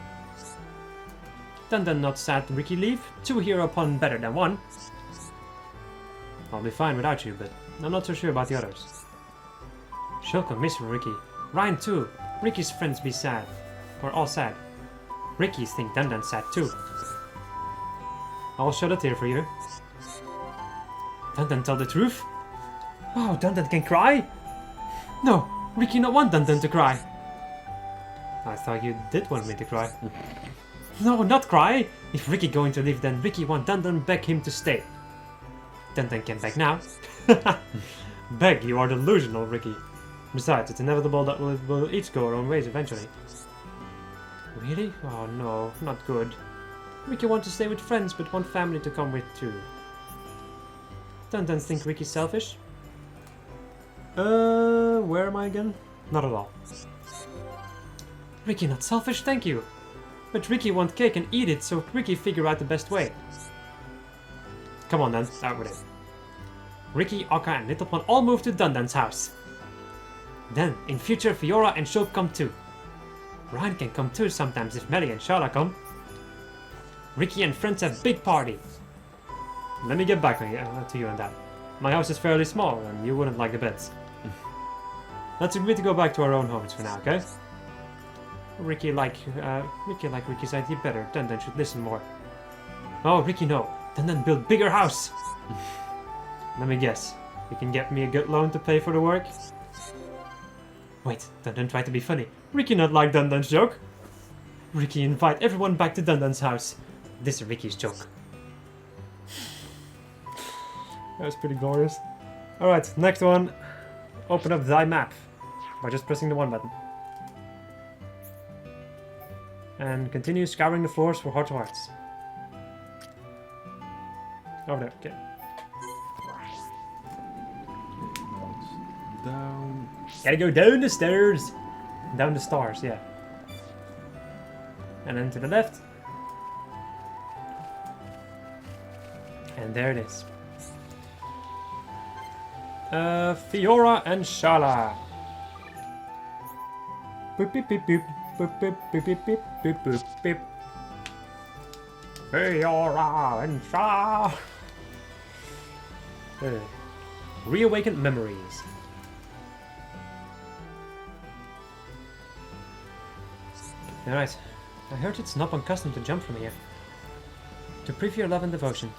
Dun not sad Ricky leave. 2 Hereupon better than 1. I'll be fine without you, but I'm not so sure about the others. Shulk will miss Ricky. Ryan too. Ricky's friends be sad. Or all sad. Ricky's think Dundan's sad too. I'll shed a tear for you. Dundan tell the truth? Wow, Dundan can cry? No, Ricky not want Dundan to cry. I thought you did want me to cry. No, not cry! If Ricky going to leave, then Ricky want Dundan beg him to stay. Dundan can beg now. Beg, you are delusional, Ricky. Besides, it's inevitable that we'll each go our own ways eventually. Really? Oh no, not good. Ricky wants to stay with friends, but want family to come with too. Dundan think Ricky's selfish? Where am I again? Not at all. Ricky not selfish, thank you. But Ricky want cake and eat it, so Ricky figure out the best way. Come on then, out with it. Ricky, Akka, and Little Pond all move to Dundan's house. Then, in future, Fiora and Shulk come too. Ryan can come too sometimes if Melly and Shala come. Ricky and friends have big party. Let me get back to you on that. My house is fairly small and you wouldn't like the beds. Let's agree to go back to our own homes for now, okay? Ricky like Ricky's idea better. Dundan should listen more. Oh, Ricky, no. Dundan build bigger house. Let me guess. You can get me a good loan to pay for the work? Wait, Dundan tried to be funny. Ricky not like Dundan's joke. Ricky invite everyone back to Dundan's house. This is Ricky's joke. That was pretty glorious. Alright, next one. Open up thy map by just pressing the 1 button. And continue scouring the floors for heart to hearts. Over there, okay. Down. Gotta go down the stairs! Down the stairs, yeah. And then to the left. And there it is. Fiora and Shala. Boop beep beep beep. Boop beep beep beep beep beep boop beep. Fiora and Shala. Reawakened memories. Alright. I heard it's not unaccustomed to jump from here. To prove your love and devotion.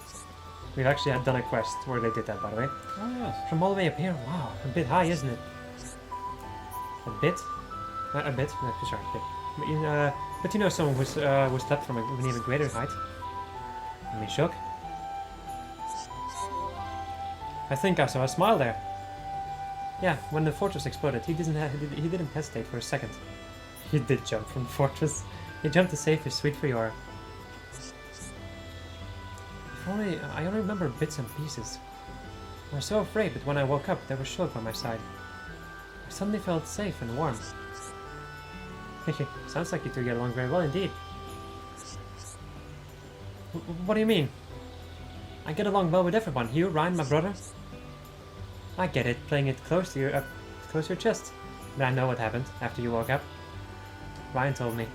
We've actually had done a quest where they did that, by the way. Oh yes. From all the way up here, wow, a bit high, isn't it? A bit? A bit? No, sorry, a bit. But you know someone who's leapt from an even greater height. I mean, shook. I think I saw a smile there. Yeah, when the fortress exploded, he didn't hesitate for a second. He did jump from the fortress. He jumped to save his sweet Fiora. I only remember bits and pieces. I was so afraid, but when I woke up, there was Shulk by my side. I suddenly felt safe and warm. Sounds like you two get along very well indeed. What do you mean? I get along well with everyone. You, Ryan, my brother. I get it, playing it close to your chest. But I know what happened after you woke up. Ryan told me.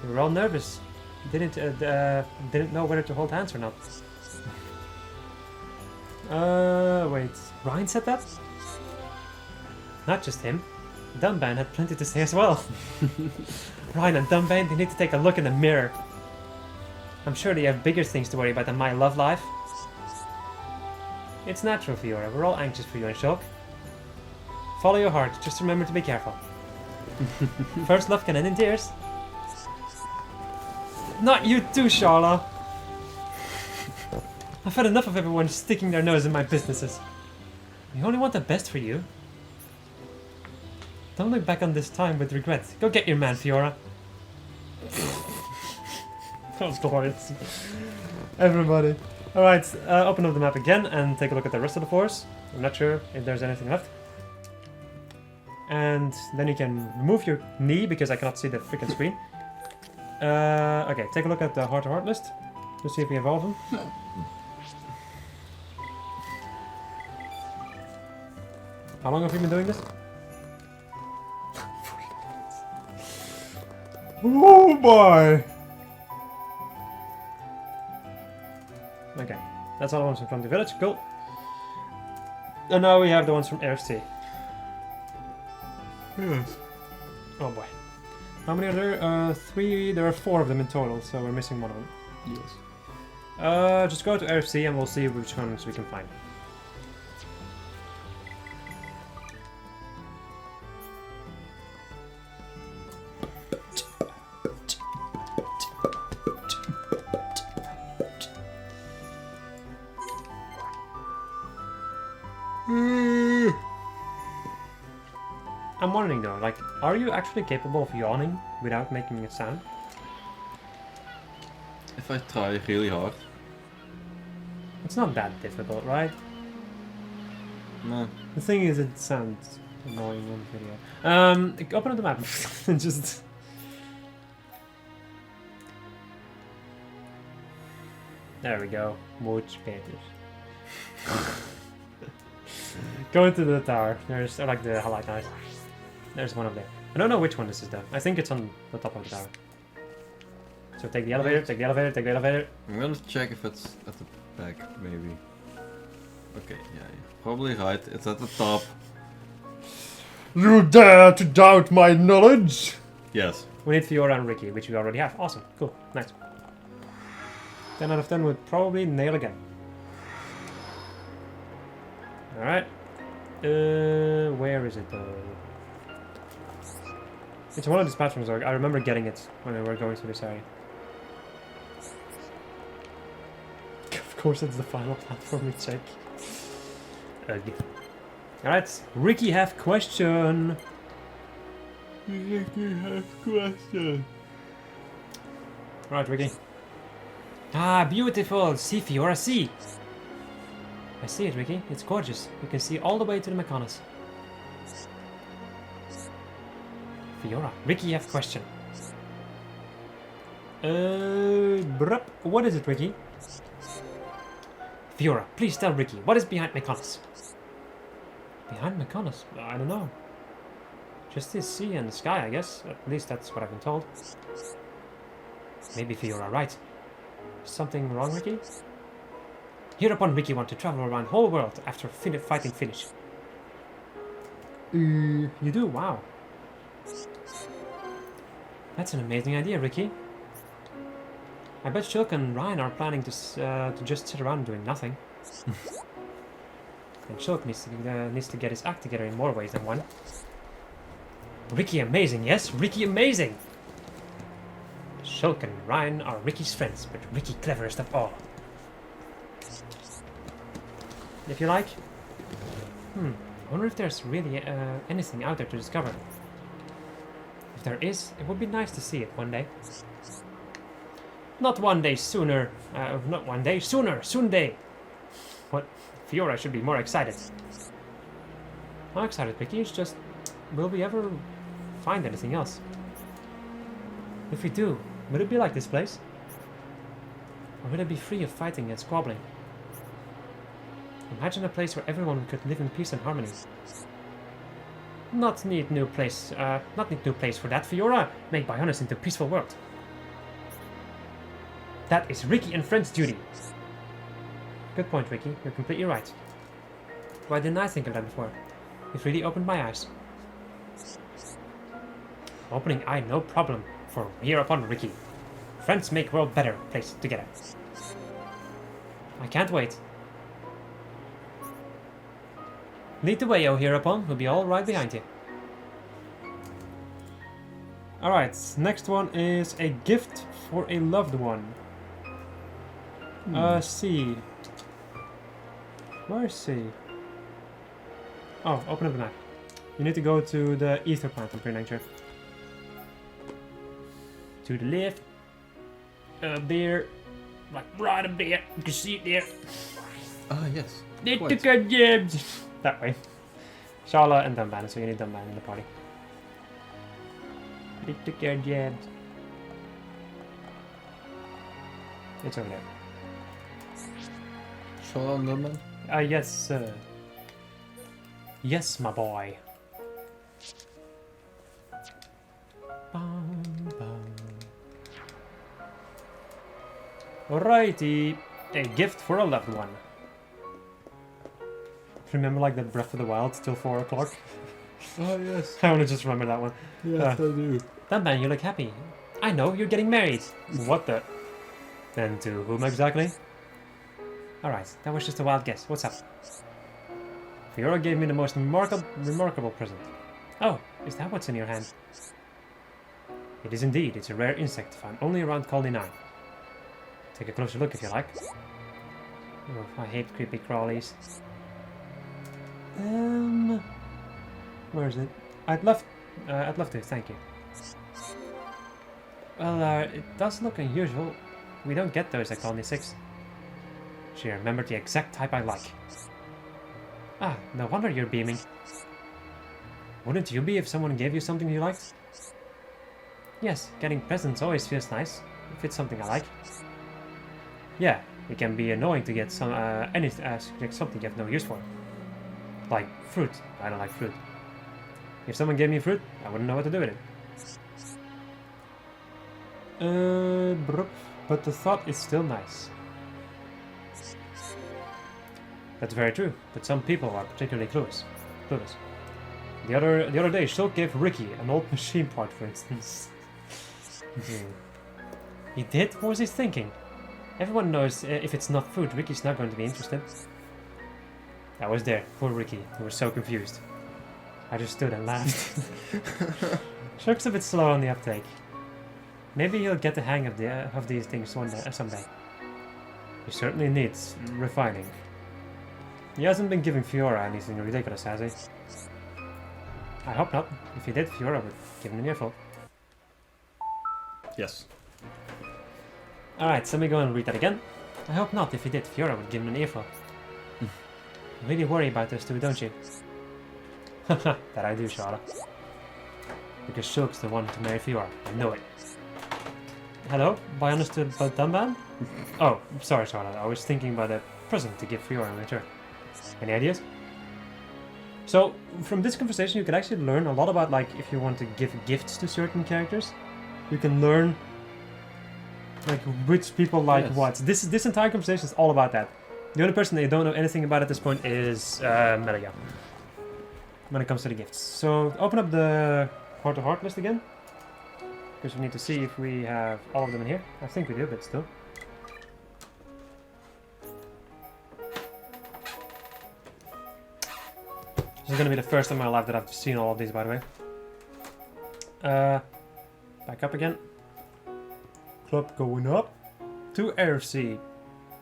You were all nervous. Didn't know whether to hold hands or not. Wait. Ryan said that? Not just him. Dunban had plenty to say as well. Ryan and Dunban, they need to take a look in the mirror. I'm sure they have bigger things to worry about than my love life. It's natural, Fiora. We're all anxious for you and Shulk. Follow your heart. Just remember to be careful. First love can end in tears. Not you too, Shala. I've had enough of everyone sticking their nose in my businesses. We only want the best for you. Don't look back on this time with regret. Go get your man, Fiora. That was glorious. Everybody. Alright, open up the map again and take a look at the rest of the floors. I'm not sure if there's anything left. And then you can remove your knee because I cannot see the freaking screen. Okay, take a look at the heart-to-heart list. Let's see if we have all of them. How long have you been doing this? Oh boy! Okay, that's all the ones from the village. Cool. And now we have the ones from RC. Yes. Oh boy. How many are there? 3. There are 4 of them in total, so we're missing one of them. Yes. Just go to RFC and we'll see which ones we can find. I'm wondering though, like, are you actually capable of yawning without making a sound? If I try really hard. It's not that difficult, right? No. The thing is, it sounds annoying on video. Open up the map and just... There we go. Much better. Go into the tower. There's like the highlight knife. There's one up there. I don't know which one this is though. I think it's on the top of the tower. So take the elevator, take the elevator, take the elevator. I'm gonna check if it's at the back, maybe. Okay, yeah, probably right. It's at the top. You dare to doubt my knowledge? Yes. We need Fiora and Ricky, which we already have. Awesome, cool, nice. 10 out of 10 would probably nail again. Alright. Where is it though? It's one of these platforms. I remember getting it when we were going through this area. Of course, it's the final platform we check. Ugly. Alright, Ricky have question. Ricky has question. Right, Ricky. Ah, beautiful! See, Fiora, see! I see it, Ricky. It's gorgeous. You can see all the way to the Mechonis. Fiora. Ricky, you have question. Brup. What is it, Ricky? Fiora, please tell Ricky, what is behind Mechonis? Behind Mechonis? I don't know. Just the sea and the sky, I guess. At least that's what I've been told. Maybe Fiora right. Something wrong, Ricky? Hereupon Ricky want to travel around the whole world after fighting finish. You do? Wow. That's an amazing idea, Ricky. I bet Shulk and Ryan are planning to just sit around doing nothing. And Shulk needs to get his act together in more ways than one. Ricky amazing, yes? Ricky amazing! Shulk and Ryan are Ricky's friends, but Ricky cleverest of all. If you like. I wonder if there's really anything out there to discover. If there is, it would be nice to see it one day. Not one day sooner. Not one day sooner. Soon day. What? Fiora should be more excited. I'm excited, Ricky. It's just, will we ever find anything else? If we do, would it be like this place? Or would it be free of fighting and squabbling? Imagine a place where everyone could live in peace and harmony. Not need new place for that, Fiora. Make Bionis into a peaceful world. That is Ricky and friends' duty. Good point, Ricky. You're completely right. Why didn't I think of that before? It really opened my eyes. Opening eye, no problem. For hereupon Ricky. Friends make world better place together. I can't wait. Lead the way, oh hereupon. We'll be all right behind you. Alright, next one is a gift for a loved one. C. Where's C? Oh, open up the map. You need to go to the ether plant, I'm pretty sure. To the left. Up there. Like right up there. You can see it there. Ah, yes. They took our jabs. That way. Shala and Dunban, so you need Dunban in the party. They took our jabs. It's over there. Shala and Dunban? Yes, sir. Yes, my boy. Bum, bum. Alrighty. A gift for a loved one. Remember like the Breath of the Wild till 4 o'clock? Oh, yes. I wanna just remember that one. Yes, I do. That man, you look happy. I know, you're getting married. What the? And to whom exactly? Alright, that was just a wild guess. What's up? Fiora gave me the most remarkable present. Oh, is that what's in your hand? It is indeed. It's a rare insect found only around Colony 9. Take a closer look if you like. Oh, I hate creepy crawlies. Where is it? I'd love to, thank you. Well, it does look unusual. We don't get those at Colony 6. She remembered the exact type I like. Ah, no wonder you're beaming. Wouldn't you be if someone gave you something you liked? Yes, getting presents always feels nice, if it's something I like. Yeah, It can be annoying to get some like something you have no use for. Like fruit. I don't like fruit. If someone gave me fruit, I wouldn't know what to do with it. But the thought is still nice. That's very true, but some people are particularly clueless. The other day, Shulk gave Ricky an old machine part, for instance. He did? What was he thinking? Everyone knows if it's not food, Ricky's not going to be interested. I was there, poor Ricky. He was so confused. I just stood and laughed. Shulk's a bit slow on the uptake. Maybe he'll get the hang of these things someday. He certainly needs refining. He hasn't been giving Fiora anything ridiculous, has he? I hope not. If he did, Fiora would give him an earful. Yes. Alright, so let me go and read that again. I hope not. If he did, Fiora would give him an earful. You really worry about this too, don't you? Haha, that I do, Charlotte. Because Shulk's the one to marry Fiora. I know it. Hello? By understood but Dunban? Oh, sorry, Charlotte. I was thinking about a present to give Fiora in return. Any ideas? So, from this conversation you can actually learn a lot about, like, if you want to give gifts to certain characters. You can learn, like, which people like what. This entire conversation is all about that. The only person that you don't know anything about at this point is Melia. When it comes to the gifts. So, open up the heart-to-heart list again. Because we need to see if we have all of them in here. I think we do, but still. This is going to be the first time in my life that I've seen all of these, by the way. Back up again. Club going up. To AFC.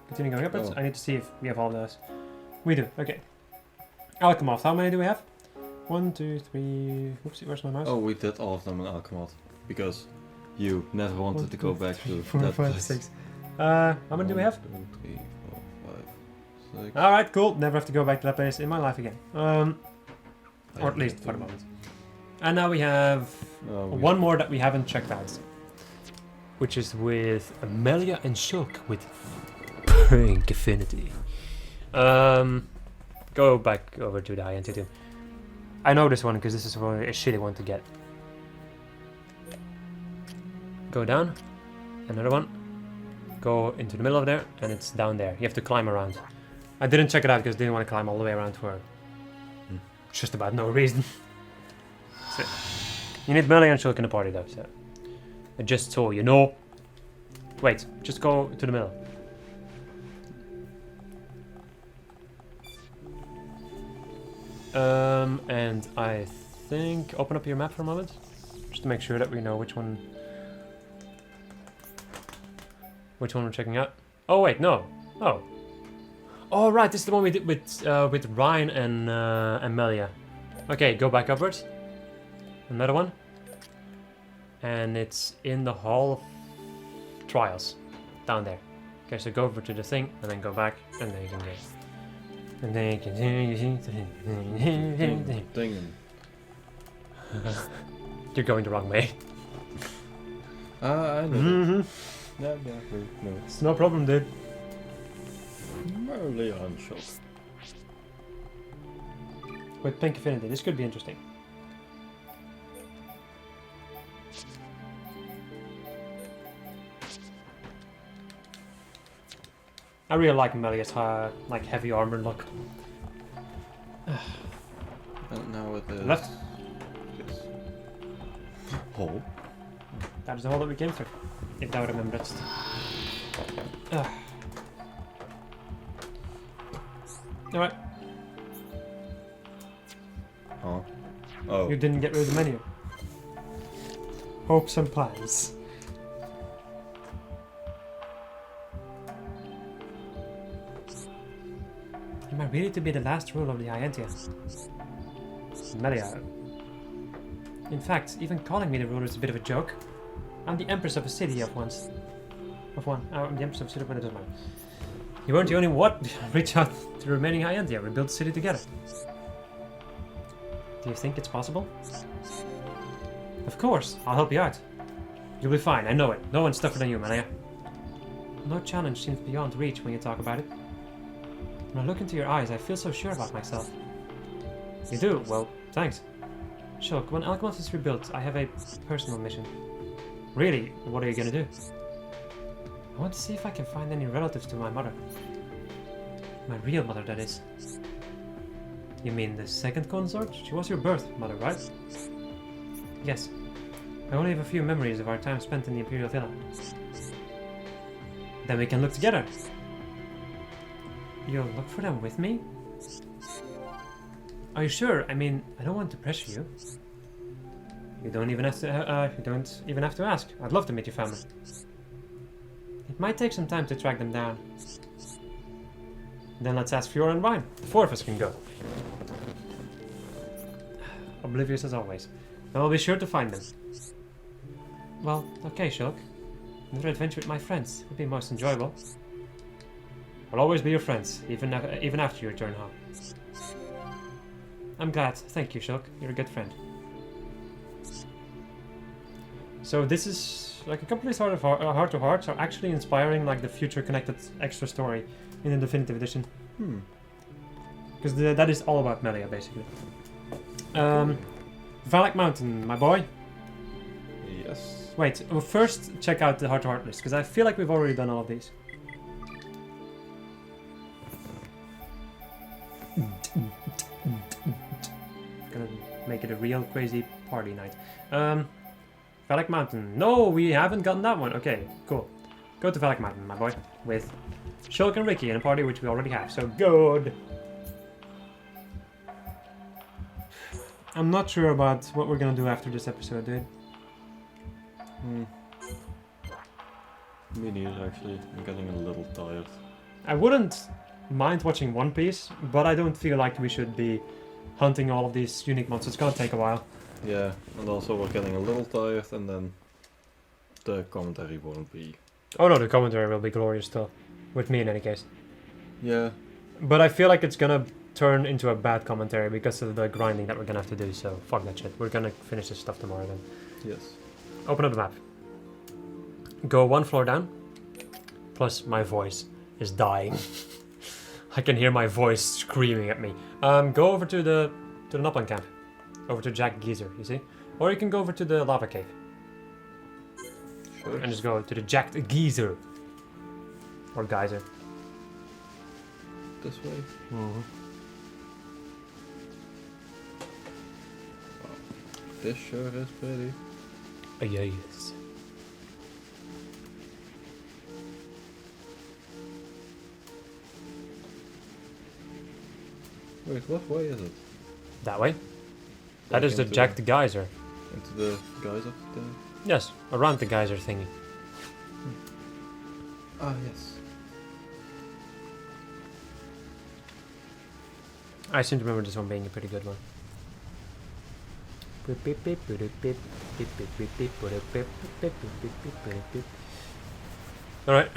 Continue going upwards. Oh. I need to see if we have all of those. We do, okay. Alchemoth, how many do we have? 1, 2, 3... Oopsie, where's my mouse? Oh, we did all of them in Alchemoth. Because you never wanted to go back to 4, that 5, place. 6. How many do we have? 1, 2, 3, 4, 5, 6. Alright, cool. Never have to go back to that place in my life again. Or at least for the moment. And now we have one more that we haven't checked out. Which is with Amelia and Shulk with Pink Affinity. Go back over to the high entity. I know this one because this is a shitty one to get. Go down. Another one. Go into the middle of there and it's down there. You have to climb around. I didn't check it out because I didn't want to climb all the way around for just about no reason. So, you need Melee and Shulk in the party though, so just so you know. Wait, just go to the middle. And I think open up your map for a moment, just to make sure that we know which one we're checking out. Oh wait, no. Oh right, this is the one we did with Ryan and Melia. Okay, go back upwards. Another one. And it's in the Hall of Trials. Down there. Okay, so go over to the thing and then go back and then you can go. And then you can You're going the wrong way. I know. No. It's no problem, dude. Merely on Shulk. With Pink Affinity, this could be interesting. I really like Melia's like heavy armor look. And now with the Left. Yes. Hole. That is the hole that we came through. If thou rememberest. Alright. Huh? Oh. You didn't get rid of the menu. Hopes and plans. Am I really to be the last rule of the Ientia? Melia. In fact, even calling me the ruler is a bit of a joke. I'm the empress of a city of one. I'm the empress of a city, but it doesn't matter. You weren't the only what? Reach out to the remaining Ientia. We built the city together. Do you think it's possible? Of course, I'll help you out. You'll be fine, I know it. No one's tougher than you, Melia. No challenge seems beyond reach when you talk about it. When I look into your eyes, I feel so sure about myself. You do? Well, thanks. Shulk, when Alchemont is rebuilt, I have a personal mission. Really? What are you gonna do? I want to see if I can find any relatives to my mother. My real mother, that is. You mean the second consort? She was your birth mother, right? Yes. I only have a few memories of our time spent in the Imperial Villa. Then we can look together. You'll look for them with me? Are you sure? I mean, I don't want to pressure you. You don't even have to ask. I'd love to meet your family. It might take some time to track them down. Then let's ask Fiora and Ryan. The four of us can go. Oblivious as always. And I'll be sure to find them. Well, okay, Shulk. Another adventure with my friends would be most enjoyable. I'll always be your friends, even after you return home. I'm glad. Thank you, Shulk. You're a good friend. So this is like a couple of sort of heart-to-hearts are actually inspiring like the future connected extra story in the definitive edition. Because that is all about Melia, basically. Valak Mountain, my boy. Yes. Wait, we'll first check out the heart-to-heart list, because I feel like we've already done all of these. Gonna make it a real crazy party night. Valak Mountain. No, we haven't gotten that one. Okay, cool. Go to Valak Mountain, my boy, with Shulk and Ricky in a party which we already have, so good. I'm not sure about what we're gonna do after this episode, dude. Me neither, actually. I'm getting a little tired. I wouldn't mind watching One Piece, but I don't feel like we should be hunting all of these unique monsters. It's gonna take a while. Yeah, and also we're getting a little tired, and then the commentary won't be. Oh no, the commentary will be glorious still. With me in any case. Yeah. But I feel like it's gonna turn into a bad commentary because of the grinding that we're gonna have to do, so fuck that shit. We're gonna finish this stuff tomorrow then. Yes. Open up the map. Go one floor down. Plus my voice is dying. I can hear my voice screaming at me. Go over to the Noppan camp. Over to Jack Geyser, you see? Or you can go over to the lava cave. Sure. And just go to the Jack Geyser. Or Geyser. This way? Mm-hmm. This sure is pretty. Yes. Wait, what way is it? That way? That Like is the into Jack the Geyser. Into the geyser thing? Yes, around the geyser thingy. Ah, yes. I seem to remember this one being a pretty good one. Alright,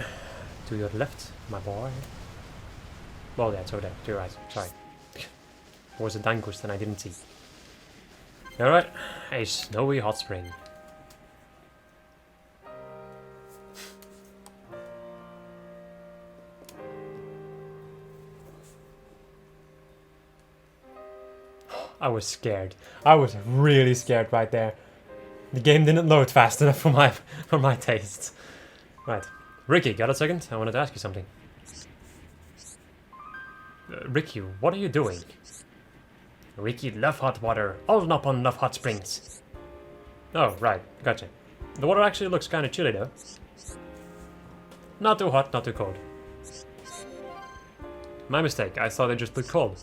to your left, my boy. Well, yeah, it's over there, to your right, sorry. Was a Dangus and I didn't see. Alright, a snowy hot spring. I was scared. I was really scared right there. The game didn't load fast enough for my tastes. Right. Ricky, got a second? I wanted to ask you something. Ricky, what are you doing? Ricky, love hot water. All Noppan love hot springs. Oh, right. Gotcha. The water actually looks kind of chilly, though. Not too hot, not too cold. My mistake. I thought it just looked cold.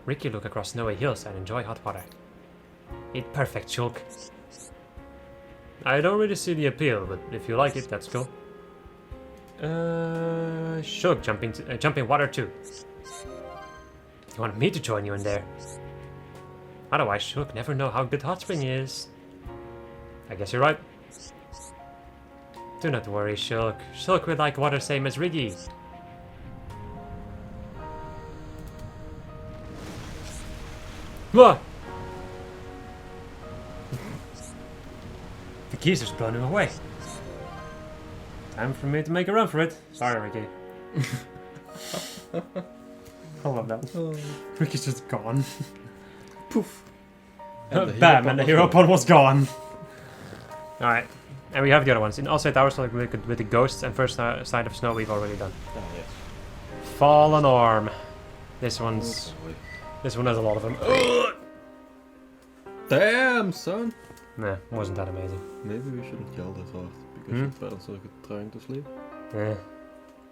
Ricky, look across snowy hills and enjoy hot water. It's perfect, Shulk. I don't really see the appeal, but if you like it, that's cool. Shulk, jumping water too. You want me to join you in there? Otherwise, Shulk never know how good hot spring is. I guess you're right. Do not worry, Shulk. Shulk will like water same as Riggy. What? The geezer's blown him away. Time for me to make a run for it. Sorry, Ricky. I love that. Oh. Ricky's just gone. Poof. Bam, and the hero pod was gone. Alright, and we have the other ones. In Osset Towers, like with the ghosts and first side of snow, we've already done. Oh, yes. Fallen Arm. This one Oh, has boy. a lot of them. Damn, son! Nah, wasn't that amazing. Maybe we shouldn't yell that hard, because your parents are trying to sleep. Yeah.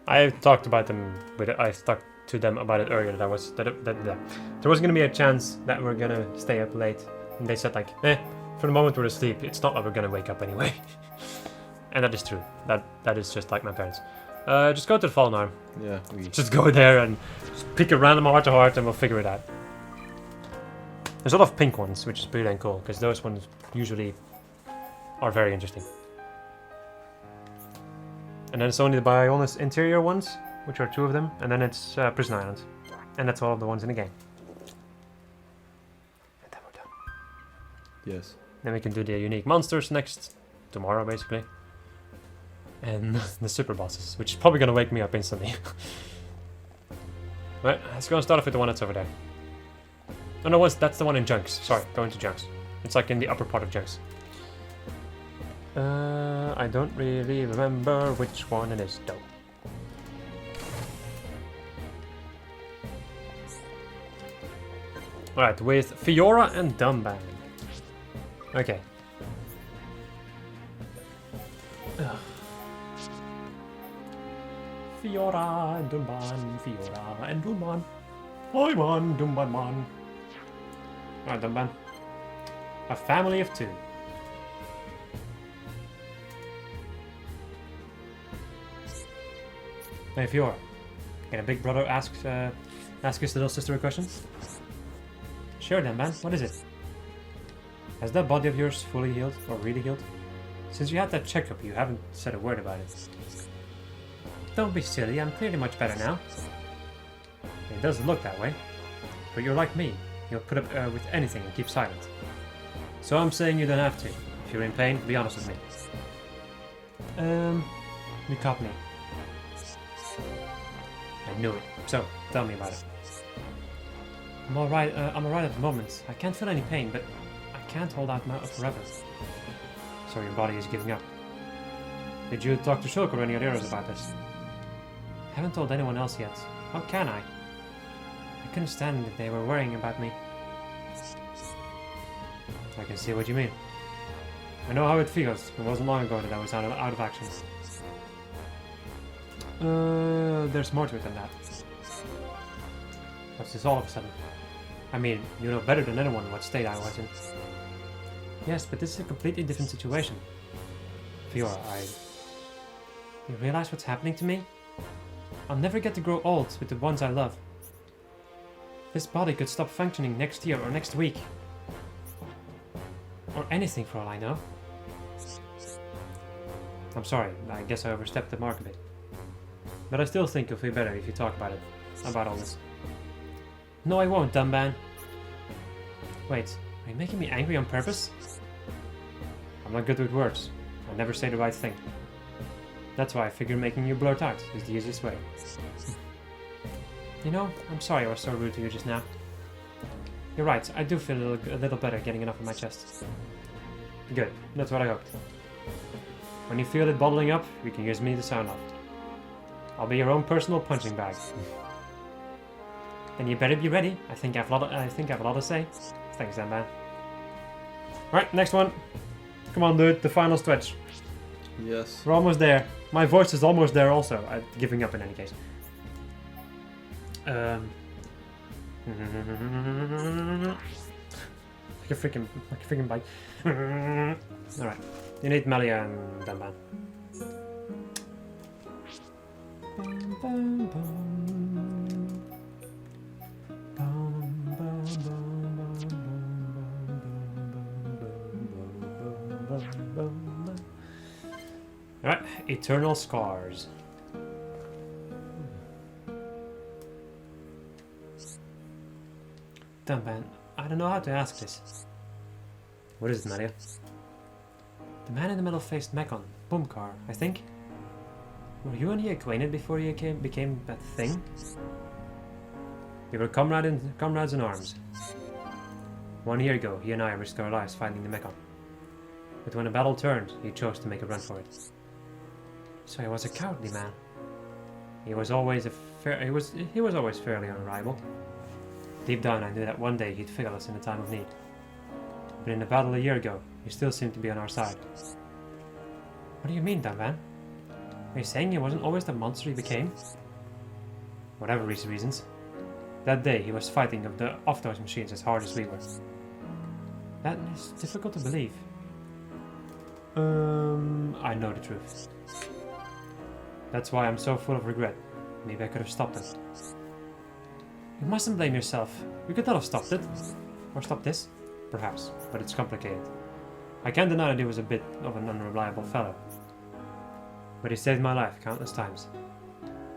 I talked about them I talked to them about it earlier. There was gonna be a chance that we're gonna stay up late, and they said like, for the moment we're asleep. It's not that we're gonna wake up anyway. And that is true. That is just like my parents. Just go to the Fallen Arm. Yeah, Just go there and just pick a random heart-to-heart, and we'll figure it out. There's a lot of pink ones, which is pretty dang cool, because those ones usually are very interesting. And then it's only the Bionis interior ones, which are 2 of them, and then it's Prison Island. And that's all of the ones in the game. And then we're done. yes. Then we can do the unique monsters tomorrow basically. And the super bosses, which is probably gonna wake me up instantly. Right, let's go and start off with the one that's over there. Oh no, that's the one in Junks. Sorry, go into Junks. It's like in the upper part of Junks. I don't really remember which one it is though. Alright, with Fiora and Dumban. Okay. Ugh. Fiora and Dumban, Fiora and Dumban. Hi man, Dumban man. Alright, Dumban. A family of 2. Hey Fiora, can a big brother ask his little sister a question? Sure then, man. What is it? Has that body of yours fully healed, or really healed? Since you had that checkup, you haven't said a word about it. Don't be silly, I'm clearly much better now. It doesn't look that way. But you're like me. You'll put up with anything and keep silent. So I'm saying you don't have to. If you're in pain, be honest with me. You caught me. I knew it. So, tell me about it. I'm alright at the moment. I can't feel any pain, but I can't hold out forever. So your body is giving up. Did you talk to Shulk or any other heroes about this? I haven't told anyone else yet. How can I? I couldn't stand if they were worrying about me. I can see what you mean. I know how it feels. It wasn't long ago that I was out of action. There's more to it than that. What's this all of a sudden? I mean, you know better than anyone what state I was in. Yes, but this is a completely different situation. Fiora, you realize what's happening to me? I'll never get to grow old with the ones I love. This body could stop functioning next year or next week. Or anything for all I know. I'm sorry, I guess I overstepped the mark a bit. But I still think you'll feel better if you talk about all this. No, I won't, Dumban. Wait, are you making me angry on purpose? I'm not good with words. I never say the right thing. That's why I figure making you blurt out is the easiest way. You know, I'm sorry I was so rude to you just now. You're right, I do feel a little better getting it off of my chest. Good, that's what I hoped. When you feel it bottling up, you can use me to sound off. I'll be your own personal punching bag. Then you better be ready. I think I have a lot to say. Thanks, then, man. Right, next one. Come on, dude. The final stretch. Yes. We're almost there. My voice is almost there. Also, I'm giving up in any case. Like a freaking bike. All right. You need Melia and Dumban. Alright, Eternal Scars. Dumban, I don't know how to ask this. What is it, Maria? The man in the middle-faced Mechon, Boomcar, I think. Were you and he acquainted before he became that thing? We were comrades in arms. 1 year ago, he and I risked our lives fighting the Mechon. But when the battle turned, he chose to make a run for it. So he was a cowardly man. He was always fairly unreliable. Deep down, I knew that one day he'd fail us in a time of need. But in the battle a year ago, he still seemed to be on our side. What do you mean, Dunban? Are you saying he wasn't always the monster he became? Whatever his reasons. That day, he was fighting off those machines as hard as we were. That is difficult to believe. I know the truth. That's why I'm so full of regret. Maybe I could have stopped it. You mustn't blame yourself. You could not have stopped it. Or stopped this. Perhaps, but it's complicated. I can't deny that he was a bit of an unreliable fellow. But he saved my life countless times.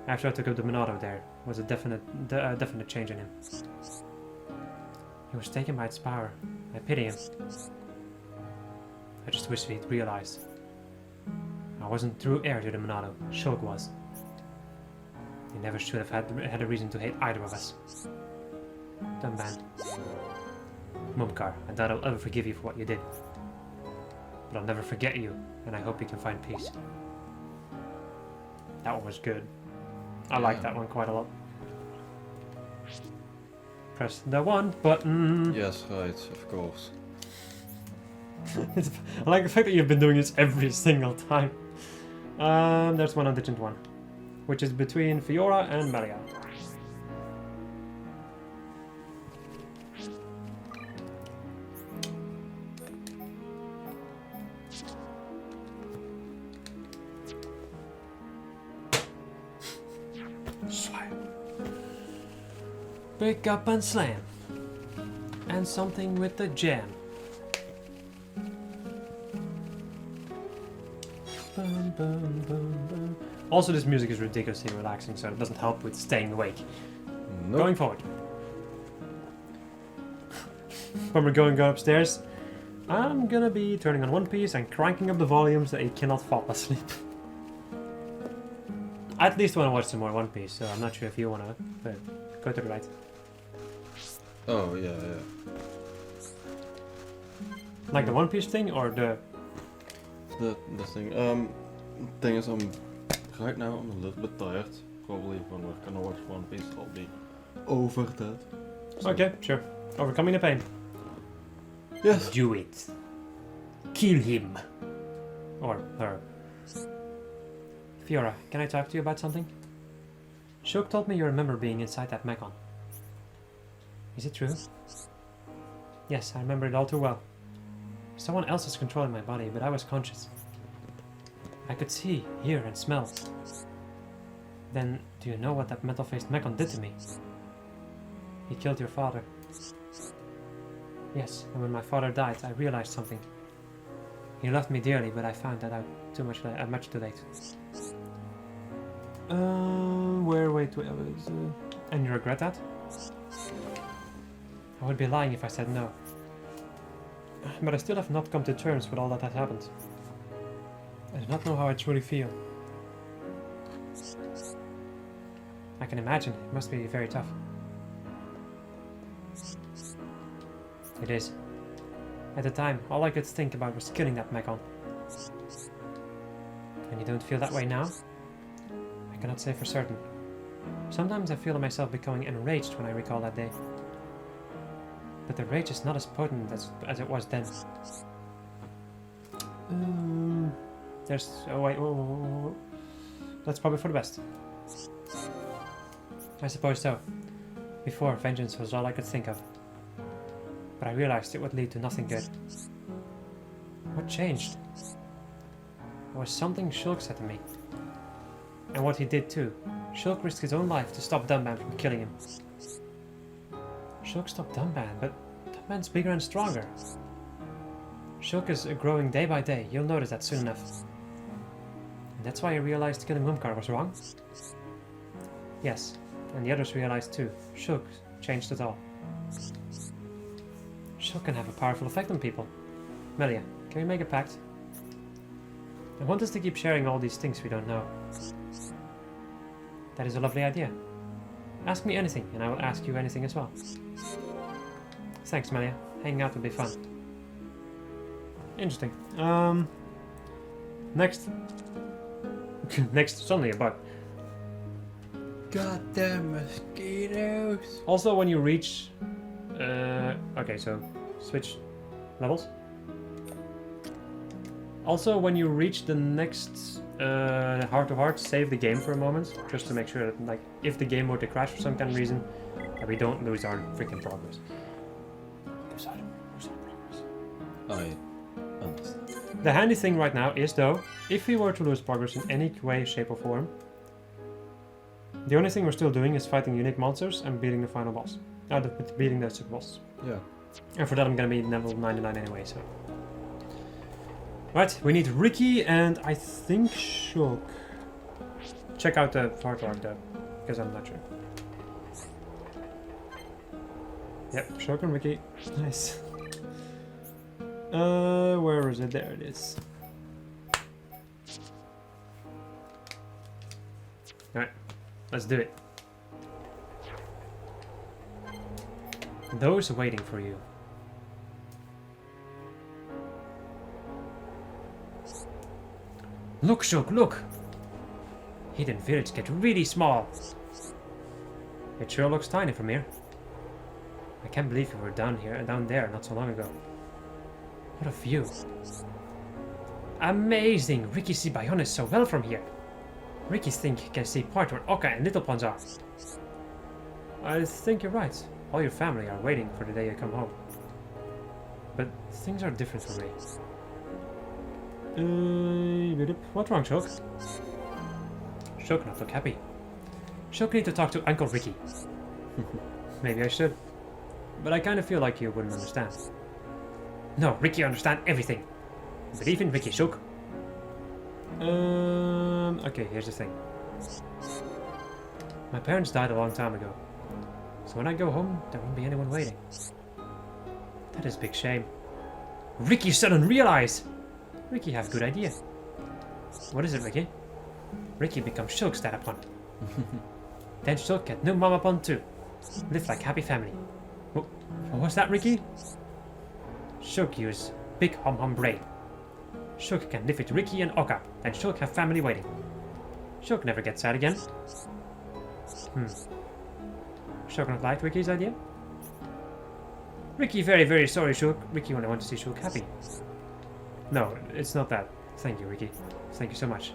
After I took up the Monado, there was a definite change in him. He was taken by its power. I pity him. I just wish he'd realized. I wasn't true heir to the Monado. Shulk was. He never should have had a reason to hate either of us. Dunban. Mumkar, I doubt I'll ever forgive you for what you did. But I'll never forget you, and I hope you can find peace. That one was good. I like that one quite a lot. Press the 1 button. Yes, right, of course. I like the fact that you've been doing this every single time. There's one indigent one, which is between Fiora and Melia. Pick up and slam. And something with the jam. Bum, bum, bum, bum. Also, this music is ridiculously relaxing, so it doesn't help with staying awake. Nope. Going forward. When we're going upstairs, I'm gonna be turning on One Piece and cranking up the volume so that he cannot fall asleep. I at least want to watch some more One Piece, so I'm not sure if you want to, but go to the right. Oh, yeah. Like the One Piece thing, or the... The thing. Thing is, right now I'm a little bit tired. Probably when we're gonna watch One Piece, I'll be over that. So. Okay, sure. Overcoming the pain. Yes. Do it. Kill him. Or her. Fiora, can I talk to you about something? Shulk told me you remember being inside that Mechon. Is it true? Yes, I remember it all too well. Someone else was controlling my body, but I was conscious. I could see, hear, and smell. Then, do you know what that metal-faced Mechon did to me? He killed your father. Yes, and when my father died, I realized something. He loved me dearly, but I found that out much too late. Wait, and you regret that? I would be lying if I said no. But I still have not come to terms with all that has happened. I do not know how I truly feel. I can imagine, it must be very tough. It is. At the time, all I could think about was killing that Mechon. And you don't feel that way now? I cannot say for certain. Sometimes I feel myself becoming enraged when I recall that day. But the rage is not as potent as it was then. Wait. That's probably for the best. I suppose so. Before, vengeance was all I could think of. But I realized it would lead to nothing good. What changed? It was something Shulk said to me. And what he did too. Shulk risked his own life to stop Dunban from killing him. Shulk stopped Dunban, but Dunban's bigger and stronger. Shulk is growing day by day, you'll notice that soon enough. And that's why he realized killing Mumkar was wrong? Yes, and the others realized too. Shulk changed it all. Shulk can have a powerful effect on people. Melia, can we make a pact? I want us to keep sharing all these things we don't know. That is a lovely idea. Ask me anything, and I will ask you anything as well. Thanks, Melia. Hanging out will be fun. Interesting. Next. Next, suddenly a bug. Goddamn mosquitoes. Also, when you reach... okay, so switch levels. Also, when you reach the next heart to heart, save the game for a moment, just to make sure that, like, if the game were to crash for some kind of reason, that we don't lose our freaking progress. Lose our progress. I understand. The handy thing right now is, though, if we were to lose progress in any way, shape, or form, the only thing we're still doing is fighting unique monsters and beating the final boss. Beating the super boss. Yeah. And for that, I'm gonna be level 99 anyway, so. Right, we need Ricky and I think Shulk. Check out the heart arc though, because I'm not sure. Yep, Shulk and Ricky. Nice. Where is it? There it is. Alright, let's do it. Those waiting for you. Look, Shulk, look! Hidden village get really small. It sure looks tiny from here. I can't believe you were down there not so long ago. What a view. Amazing! Ricky see Bionis so well from here. Ricky think he can see part where Oka and Little Pons are. I think you're right. All your family are waiting for the day you come home. But things are different for me. What's wrong, Shulk? Shulk not look happy. Shulk need to talk to Uncle Ricky. Maybe I should. But I kind of feel like you wouldn't understand. No, Ricky understand everything. Believe in Ricky, Shulk. Okay, here's the thing. My parents died a long time ago. So when I go home, there won't be anyone waiting. That is a big shame. Ricky sudden realize! Ricky have good idea. What is it, Ricky? Ricky becomes Shulk's dad upon. Then Shulk get new mama upon too. Live like happy family. What's that, Ricky? Shulk use big hum brain. Shulk can live with Ricky and Oka, then Shulk have family waiting. Shulk never gets sad again. Shulk not like Ricky's idea? Ricky very, very sorry, Shulk. Ricky only want to see Shulk happy. No, it's not that. Thank you, Ricky. Thank you so much.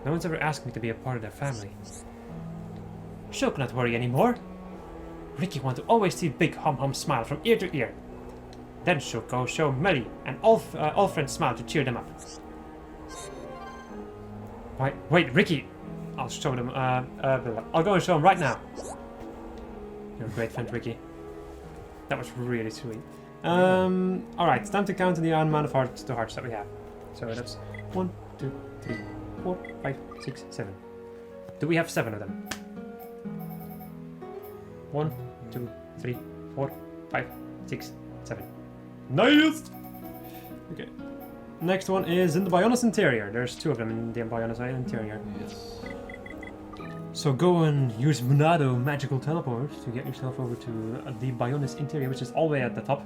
No one's ever asked me to be a part of their family. Shulk not worry anymore. Ricky want to always see big hum smile from ear to ear. Then Shulk go show Melly and all friends smile to cheer them up. Wait, Ricky! I'll show them, I'll go and show them right now. You're a great friend, Ricky. That was really sweet. Alright, it's time to count the amount of hearts that we have. So that's 1, 2, 3, 4, 5, 6, 7. Do we have 7 of them? 1, 2, 3, 4, 5, 6, 7. Nice! Okay. Next one is in the Bionis interior. There's 2 of them in the Bionis interior. Yes. So go and use Munado magical teleport to get yourself over to the Bionis interior, which is all the way at the top.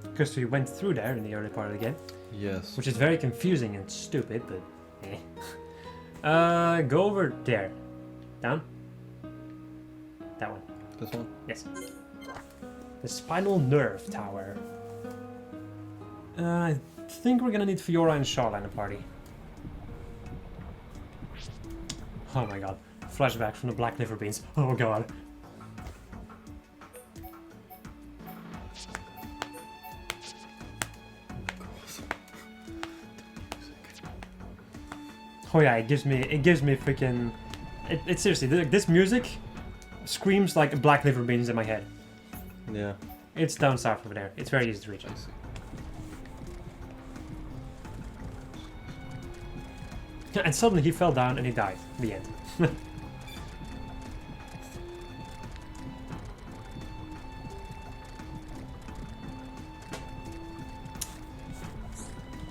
Because we went through there in the early part of the game. Yes. Which is very confusing and stupid, but go over there. Down. That one. This one? Yes. The Spinal Nerve Tower. I think we're gonna need Fiora and Charla in the party. Oh my god. Flashback from the Black Liver Beans. Oh god. Oh yeah, it gives me freaking... It seriously, this music screams like Black Liver Beans in my head. Yeah. It's down south over there. It's very easy to reach. I see. And suddenly he fell down and he died. The end.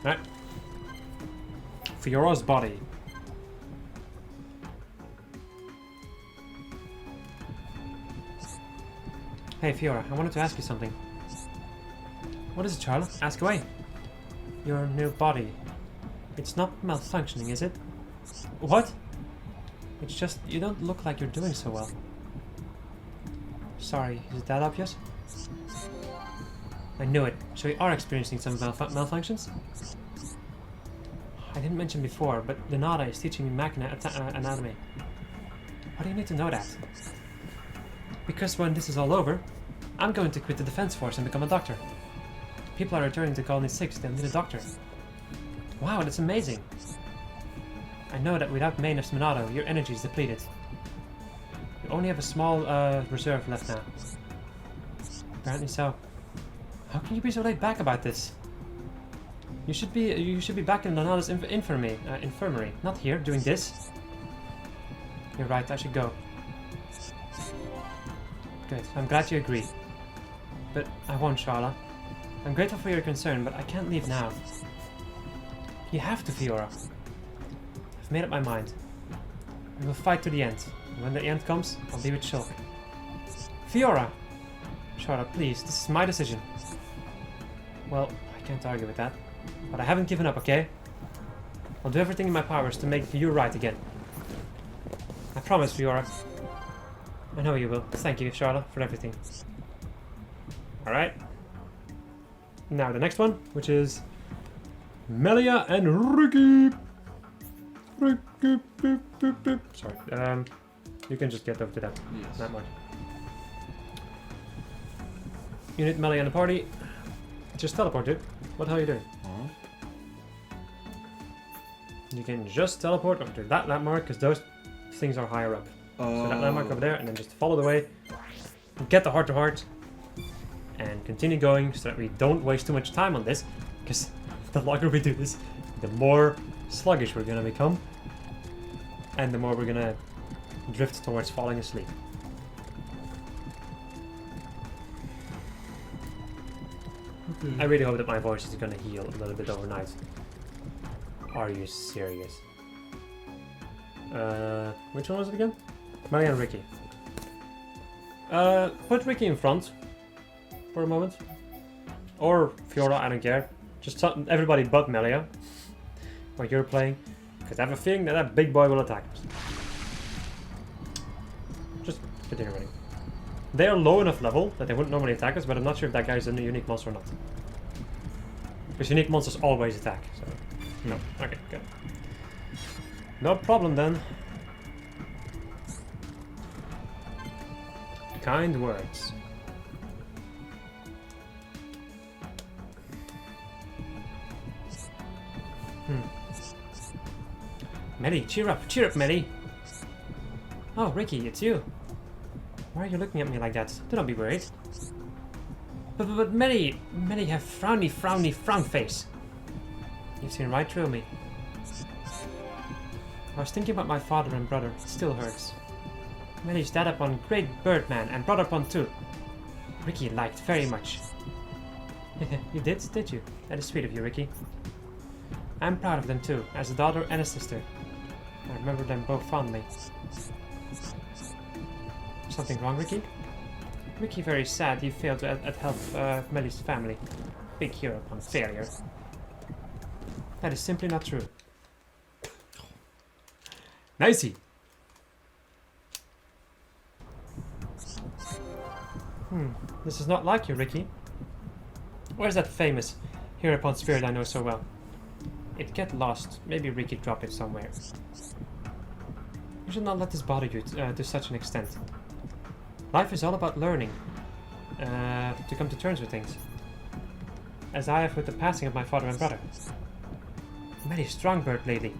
Right. Fiora's body. Hey Fiora, I wanted to ask you something. What is it, Charlotte? Ask away. Your new body. It's not malfunctioning, is it? What? It's just, you don't look like you're doing so well. Sorry, is it that obvious? I knew it. So you are experiencing some malfunctions? I didn't mention before, but Lenata is teaching me machina anatomy. Why do you need to know that? Because when this is all over, I'm going to quit the defense force and become a doctor. People are returning to Colony 6, they'll need a doctor. Wow, that's amazing. I know that without Maynard's Monado, your energy is depleted. You only have a small reserve left now. Apparently so. How can you be so laid back about this? You should be back in Lenata's infirmary, not here doing this. You're right, I should go. Good, I'm glad you agree. But I won't, Sharla. I'm grateful for your concern, but I can't leave now. You have to, Fiora. I've made up my mind. We will fight to the end. And when the end comes, I'll be with Shulk. Fiora! Sharla, please, this is my decision. Well, I can't argue with that. But I haven't given up, okay? I'll do everything in my powers to make you right again. I promise, Fiora. I know you will. Thank you, Sharla, for everything. Alright. Now the next one, which is Melia and Ricky. Sorry. You can just get over to that. Yes. That much. You need Melia in the party. Just teleport, dude. What the hell are you doing? You can just teleport over to that landmark, because those things are higher up. So that landmark over there, and then just follow the way. Get the heart-to-heart. And continue going, so that we don't waste too much time on this. Because the longer we do this, the more sluggish we're gonna become. And the more we're gonna drift towards falling asleep. I really hope that my voice is gonna heal a little bit overnight. Are you serious? Which one was it again? Melia and Ricky. Put Ricky in front for a moment. Or Fiora, I don't care. Just everybody but Melia while you're playing. Because I have a feeling that that big boy will attack us. Just continue running. They are low enough level that they wouldn't normally attack us, but I'm not sure if that guy is a unique monster or not. Because unique monsters always attack, so... No. Okay, good. No problem then. Kind words. Melly, cheer up, Melly! Oh, Ricky, it's you. Why are you looking at me like that? Do not be worried. But Melly have frown face. You've seen right through me. I was thinking about my father and brother. It still hurts. Melly's dad upon great Birdman and brother upon too. Ricky liked very much. You did you? That is sweet of you, Ricky. I'm proud of them too, as a daughter and a sister. I remember them both fondly. Something wrong, Ricky? Ricky very sad you failed to help Melly's family. Big hero upon failure. That is simply not true. Nicey! This is not like you, Ricky. Where's that famous hero upon spirit I know so well? It get lost. Maybe Ricky dropped it somewhere. You should not let this bother you to such an extent. Life is all about learning. To come to terms with things. As I have with the passing of my father and brother. Melly's strong bird lately.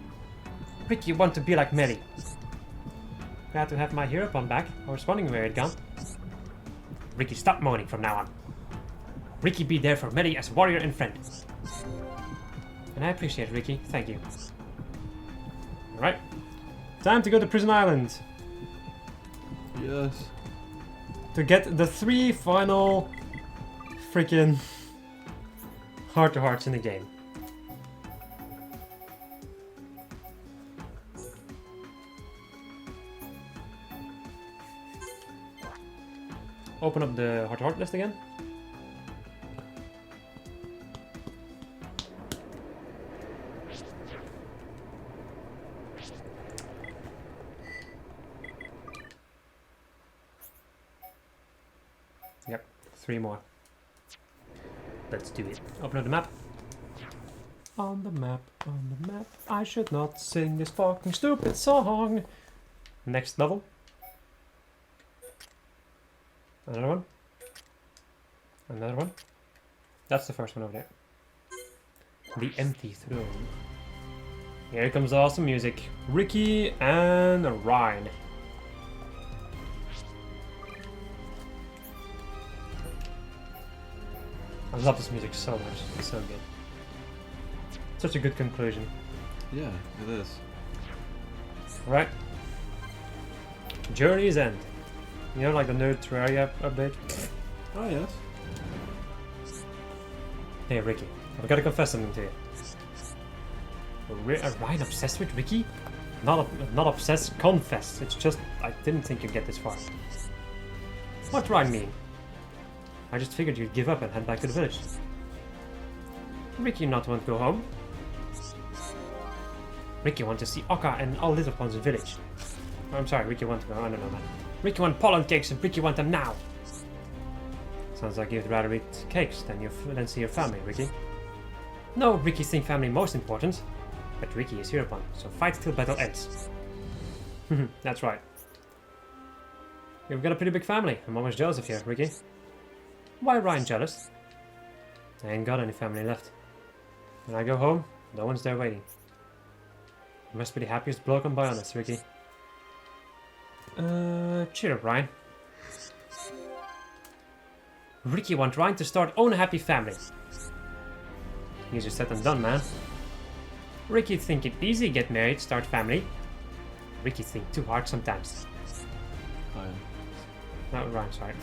Ricky, you want to be like Melly. Glad to have my hero upon back. I was wondering where it gone. Ricky, stop moaning from now on. Ricky be there for Melly as warrior and friend. And I appreciate it, Ricky. Thank you. Alright. Time to go to Prison Island. Yes. To get the 3 final freaking heart-to-hearts in the game. open up the heart list again. Yep, 3 more. Let's do it. Open up the map. On the map, I should not sing this fucking stupid song. Next level. Another one. Another one. That's the first one over there. The Empty Throne. Here comes awesome music. Ricky and Ryan. I love this music so much. It's so good. Such a good conclusion. Yeah, it is. Right. Journey's End. You know, like the Nerd Terraria update? Oh, yes. Hey, Ricky. I've got to confess something to you. Ryan obsessed with Ricky? Not obsessed, confess. It's just, I didn't think you'd get this far. What Ryan mean? I just figured you'd give up and head back to the village. Ricky not want to go home. Ricky want to see Akka and all little ones in village. Oh, I'm sorry, Ricky want to go, I don't know man. Ricky want pollen cakes and Ricky want them now. Sounds like you'd rather eat cakes than see your family, Ricky. No, Ricky think family most important. But Ricky is here upon, so fight till battle ends. That's right. You've got a pretty big family. I'm almost jealous of you, Ricky. Why Ryan jealous? I ain't got any family left. When I go home, no one's there waiting. You must be the happiest bloke on Bionis, Ricky. Cheer up, Ryan. Ricky want Ryan to start own a happy family. Easier said than done, man. Ricky think it easy get married, start family. Ricky think too hard sometimes. Ryan. No, Ryan, sorry.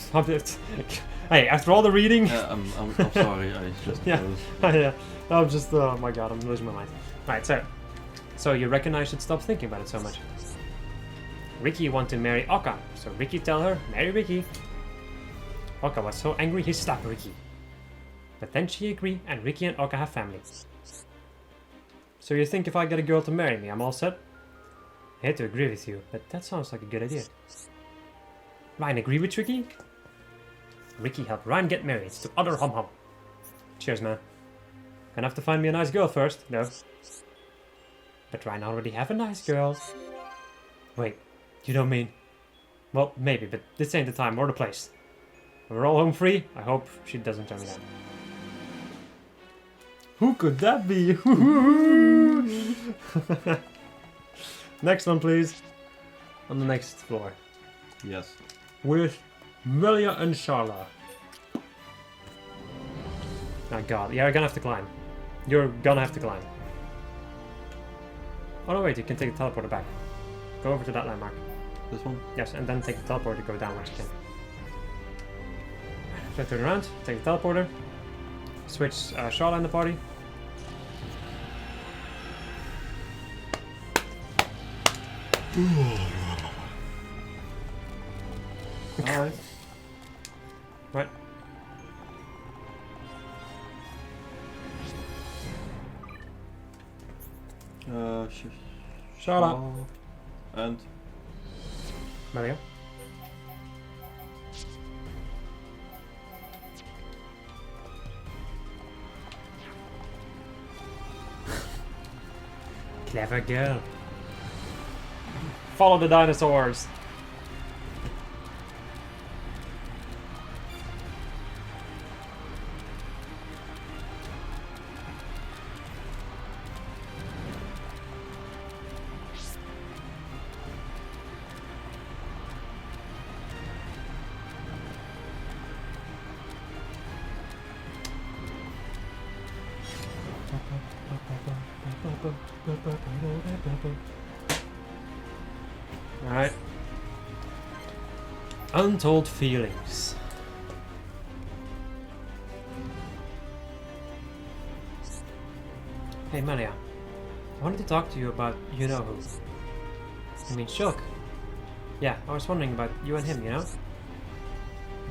Hey, after all the reading... I'm sorry, I just... yeah, yeah. I'm just... Oh my god, I'm losing my mind. Right, so you reckon I should stop thinking about it so much? Ricky want to marry Akka, so Ricky tell her, marry Ricky. Akka was so angry he slapped Ricky. But then she agreed and Ricky and Akka have family. So you think if I get a girl to marry me, I'm all set? I hate to agree with you, but that sounds like a good idea. Ryan agree with Ricky? Ricky helped Ryan get married to other hum hum. Cheers, man. Gonna have to find me a nice girl first, though. But Ryan already have a nice girl. Wait, you don't mean... Well, maybe, but this ain't the time or the place. When we're all home free, I hope she doesn't turn me down. Who could that be? Next one, please. On the next floor. Yes. With Melia and Sharla. Oh god, yeah, you're gonna have to climb. You're gonna have to climb. Oh no, wait, you can take the teleporter back. Go over to that landmark. This one? Yes, and then take the teleporter to go downwards again. So turn around, take the teleporter. Switch Sharla in the party. Alright. Right. Sharla. And Mario. Clever girl. Follow the dinosaurs. Alright. Untold feelings. Hey Maria, I wanted to talk to you about you know who. I mean Shulk. Yeah, I was wondering about you and him, you know?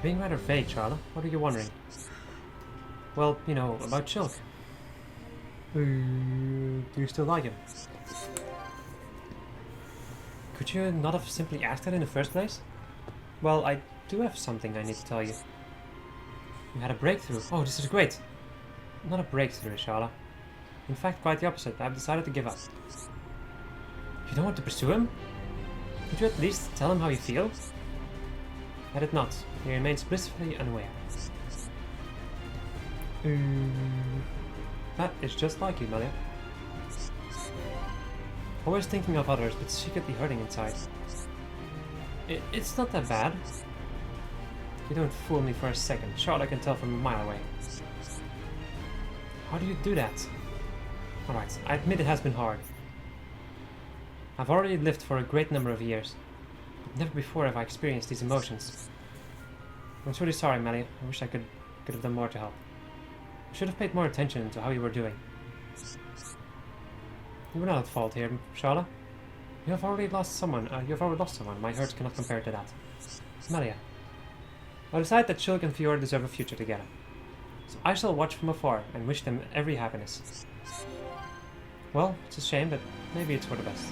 being rather vague, Charlotte. What are you wondering? Well, you know, about Shulk. Do you still like him? Could you not have simply asked that in the first place? Well, I do have something I need to tell you. You had a breakthrough. Oh, this is great. Not a breakthrough, Charlotte. In fact, quite the opposite. I've decided to give up. You don't want to pursue him? Could you at least tell him how you feel? I did not. He remains blissfully unaware. That is just like you, Melia. Always thinking of others, but secretly hurting inside. It's not that bad. You don't fool me for a second. Charlotte, I can tell from a mile away. How do you do that? Alright, I admit it has been hard. I've already lived for a great number of years, but never before have I experienced these emotions. I'm truly sorry, Melia. I wish I could have done more to help. I should have paid more attention to how you were doing. You were not at fault here, Charlotte. You have already lost someone. My hurt cannot compare to that. Melia, I decide that Shulk and Fiora deserve a future together. So I shall watch from afar and wish them every happiness. Well, it's a shame, but maybe it's for the best.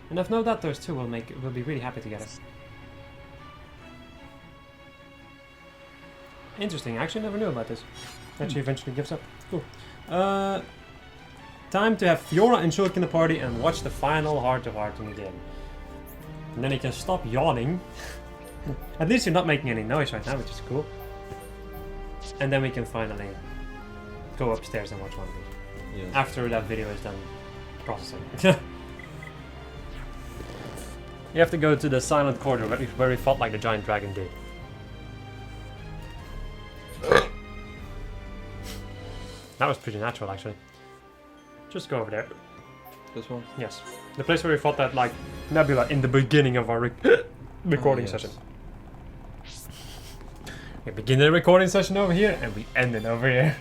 And I've no doubt those two will be really happy together. Interesting, I actually never knew about this. That she eventually gives up. Cool. Time to have Fiora and Shulk in the party and watch the final heart-to-heart in the game. And then he can stop yawning. At least you're not making any noise right now, which is cool. And then we can finally go upstairs and watch one of these. Yes. After that video is done processing. You have to go to the silent corridor where we fought like the giant dragon did. That was pretty natural, actually. Just go over there. This one? Yes. The place where we fought that, like, nebula in the beginning of our recording yes. session. We begin the recording session over here, and we end it over here.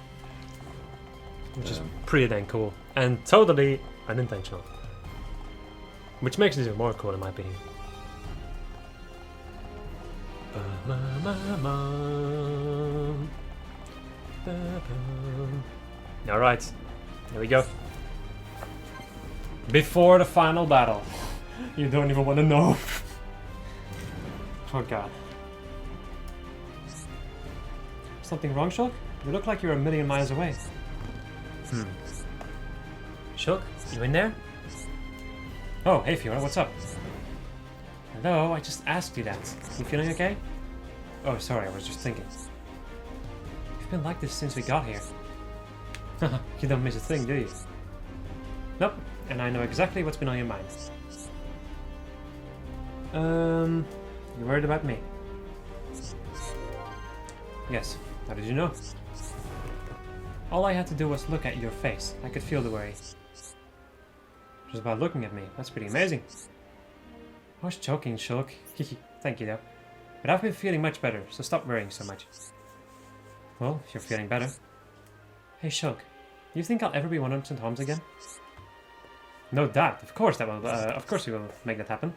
Which is pretty dang cool. And totally unintentional. Which makes it even more cool, in my opinion. Alright, here we go. Before the final battle. You don't even want to know. Oh god. Something wrong, Shulk? You look like you're a million miles away. Shulk, you in there? Oh, hey Fiora, what's up? Hello, I just asked you that. You feeling okay? Oh, sorry, I was just thinking. You've been like this since we got here. You don't miss a thing, do you? Nope, and I know exactly what's been on your mind. You worried about me? Yes, how did you know? All I had to do was look at your face. I could feel the worry. Just by looking at me, that's pretty amazing. I was joking, Shulk. Thank you though. But I've been feeling much better, so stop worrying so much. Well, if you're feeling better. Hey Shulk, do you think I'll ever be 100% Homs again? No doubt, of course that will. Of course we will make that happen.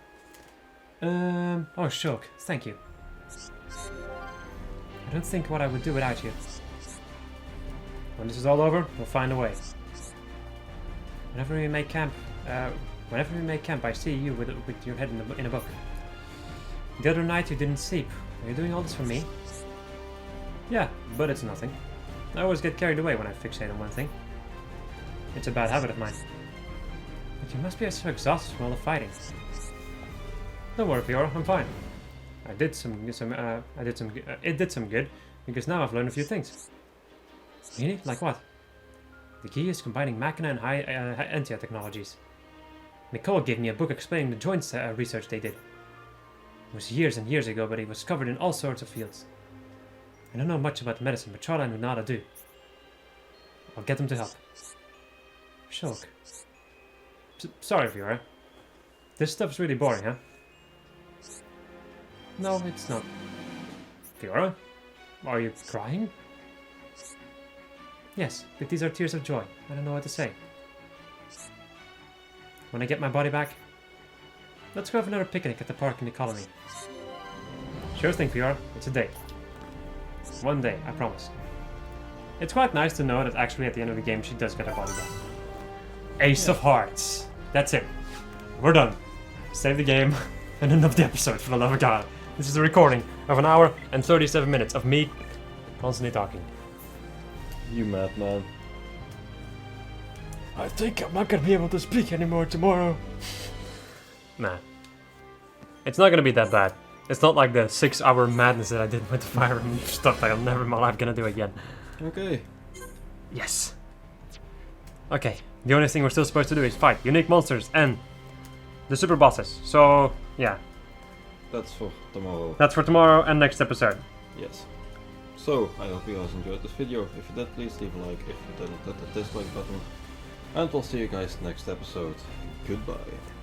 Oh Shulk, thank you. I don't think what I would do without you. When this is all over, we'll find a way. Whenever we make camp, I see you with your head in a book. The other night you didn't sleep. Are you doing all this for me? Yeah, but it's nothing. I always get carried away when I fixate on one thing. It's a bad habit of mine. But you must be so exhausted from all the fighting. Don't worry, Fiora, I'm fine. It did some good, because now I've learned a few things. Really? Like what? The key is combining Machina and high Entia technologies. Nicole gave me a book explaining the joint research they did. It was years and years ago, but it was covered in all sorts of fields. I don't know much about medicine, but Charla and Renata do. I'll get them to help. Shulk. Sorry, Fiora. This stuff's really boring, huh? No, it's not. Fiora? Are you crying? Yes, but these are tears of joy. I don't know what to say. When I get my body back, let's go have another picnic at the park in the colony. Sure thing, Fiora. It's a date. One day, I promise. It's quite nice to know that actually at the end of the game she does get a body back. Ace of Hearts. That's it. We're done. Save the game and end of the episode, for the love of God. This is a recording of 1 hour and 37 minutes of me constantly talking. You madman. I think I'm not gonna be able to speak anymore tomorrow. Nah. It's not gonna be that bad. It's not like the 6-hour madness that I did with the Fire Emblem stuff that I'm never in my life gonna do again. Okay. Yes. Okay, the only thing we're still supposed to do is fight unique monsters and the super bosses. So, yeah. That's for tomorrow. That's for tomorrow and next episode. Yes. So, I hope you guys enjoyed this video. If you did, please leave a like. If you didn't, hit the dislike button. And we'll see you guys next episode. Goodbye.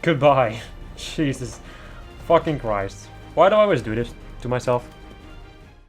Goodbye. Jesus fucking Christ. Why do I always do this to myself?